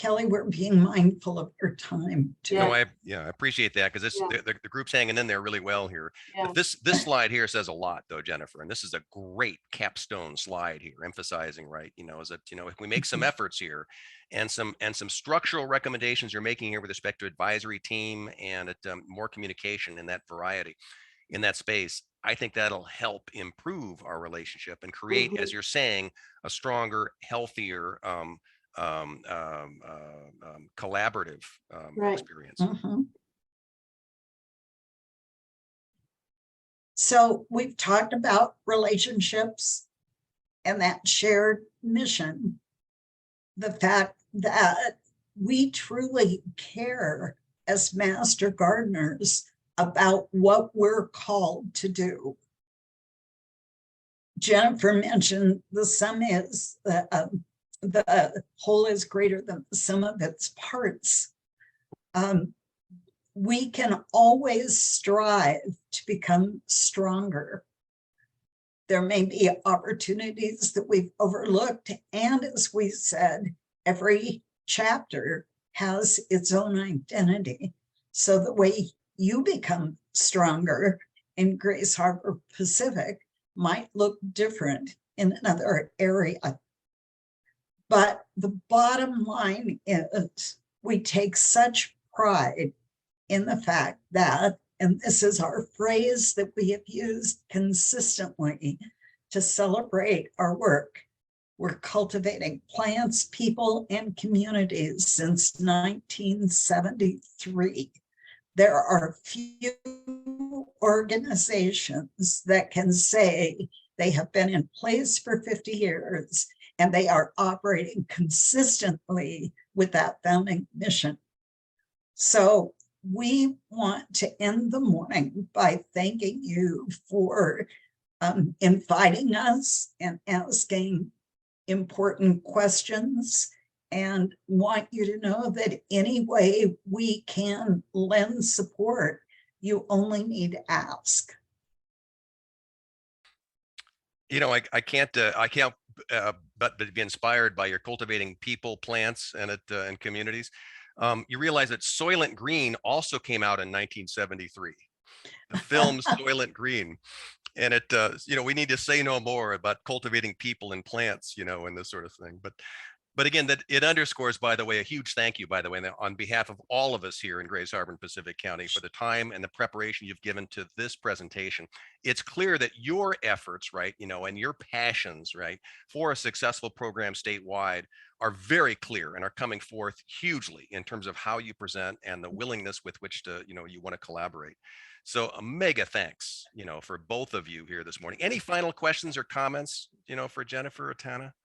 Kelly, we're being mindful of your time too. No, I appreciate that, because this Yeah. the group's hanging in there really well here. Yeah. But this slide here says a lot though, Jennifer, and this is a great capstone slide here, emphasizing, right, is that, if we make some efforts here and some structural recommendations you're making here with respect to advisory team and more communication in that variety, in that space, I think that'll help improve our relationship and create, as you're saying, a stronger, healthier, collaborative Right. experience. Mhm. So we've talked about relationships and that shared mission. The fact that we truly care as master gardeners about what we're called to do. Jennifer mentioned the sum is the whole is greater than the sum of its parts. We can always strive to become stronger. There may be opportunities that we've overlooked, and as we said, every chapter has its own identity. So the way you become stronger in Grace Harbor Pacific might look different in another area. But the bottom line is we take such pride in the fact that, and this is our phrase that we have used consistently to celebrate our work, we're cultivating plants, people, and communities since 1973. There are few organizations that can say they have been in place for 50 years and they are operating consistently with that founding mission. So we want to end the morning by thanking you for inviting us and asking important questions, and want you to know that any way we can lend support, you only need to ask. I can't but be inspired by your cultivating people, plants, and communities. You realize that Soylent Green also came out in 1973. The film Soylent Green. And we need to say no more about cultivating people and plants, and this sort of thing. But again, that it underscores, by the way, a huge thank you, by the way, on behalf of all of us here in Grace Harbor and Pacific County, for the time and the preparation you've given to this presentation. It's clear that your efforts, right, and your passions, right, for a successful program statewide are very clear and are coming forth hugely in terms of how you present and the willingness with which to, you want to collaborate. So a mega thanks, for both of you here this morning. Any final questions or comments, for Jennifer or Tana?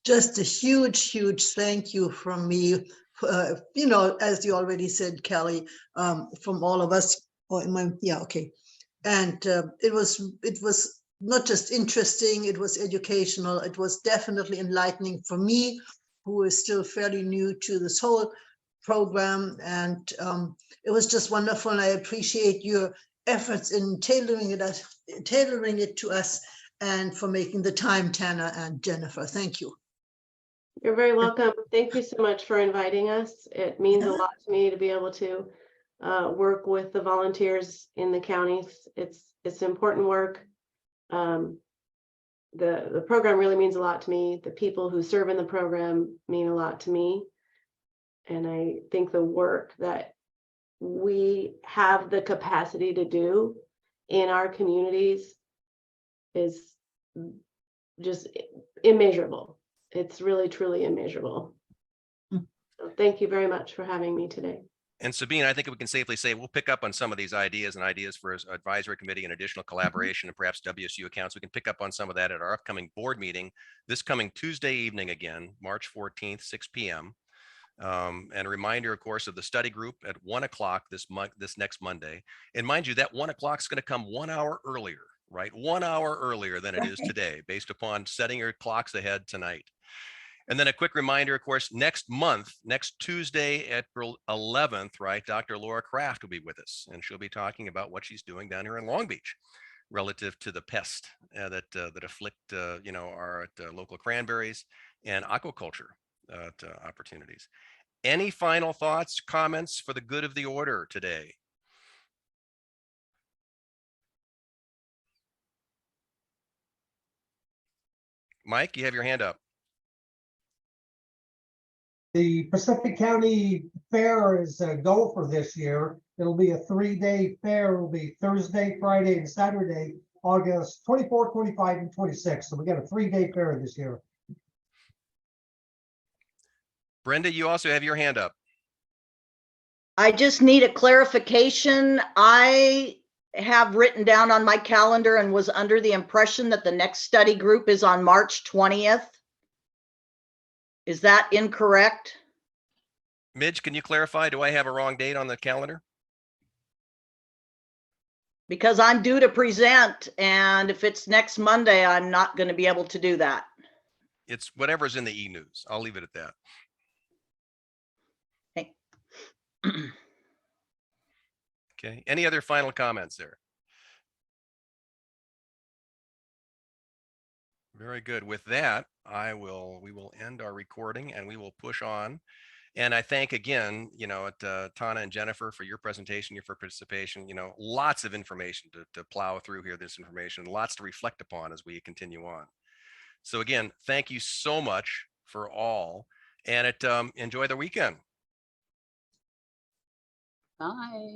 Just a huge, huge thank you from me. As you already said, Kelly, from all of us. Okay. And it was not just interesting, it was educational. It was definitely enlightening for me, who is still fairly new to this whole program. And it was just wonderful. And I appreciate your efforts in tailoring it to us, and for making the time, Tana and Jennifer. Thank you. You're very welcome. Thank you so much for inviting us. It means a lot to me to be able to work with the volunteers in the counties. It's important work. The program really means a lot to me. The people who serve in the program mean a lot to me. And I think the work that we have the capacity to do in our communities is just immeasurable. It's really, truly immeasurable. So thank you very much for having me today. And Sabine, I think we can safely say we'll pick up on some of these ideas for advisory committee and additional collaboration and perhaps WSU accounts. We can pick up on some of that at our upcoming board meeting this coming Tuesday evening, again, March 14th, 6 p.m. And a reminder, of course, of the study group at 1 o'clock this next Monday. And mind you, that 1 o'clock is going to come 1 hour earlier, right? 1 hour earlier than it is today, based upon setting your clocks ahead tonight. And then a quick reminder, of course, next Tuesday, April 11th, right, Dr. Laura Kraft will be with us, and she'll be talking about what she's doing down here in Long Beach. relative to the pest that afflict our local cranberries and aquaculture opportunities. Any final thoughts, comments for the good of the order today? Mike, you have your hand up. The Pacific County Fair is a go for this year. It'll be a 3-day fair. It'll be Thursday, Friday, and Saturday, August 24, 25, and 26. So we got a 3-day fair this year. Brenda, you also have your hand up. I just need a clarification. I have written down on my calendar and was under the impression that the next study group is on March 20th. Is that incorrect? Midge, can you clarify? Do I have a wrong date on the calendar? Because I'm due to present, and if it's next Monday, I'm not going to be able to do that. It's whatever's in the e-news. I'll leave it at that. Okay. Okay. Any other final comments there? Very good. With that, we will end our recording and we will push on. And I thank again, Tana and Jennifer for your presentation, your participation, lots of information to plow through here, this information, lots to reflect upon as we continue on. So again, thank you so much for all, and enjoy the weekend. Bye.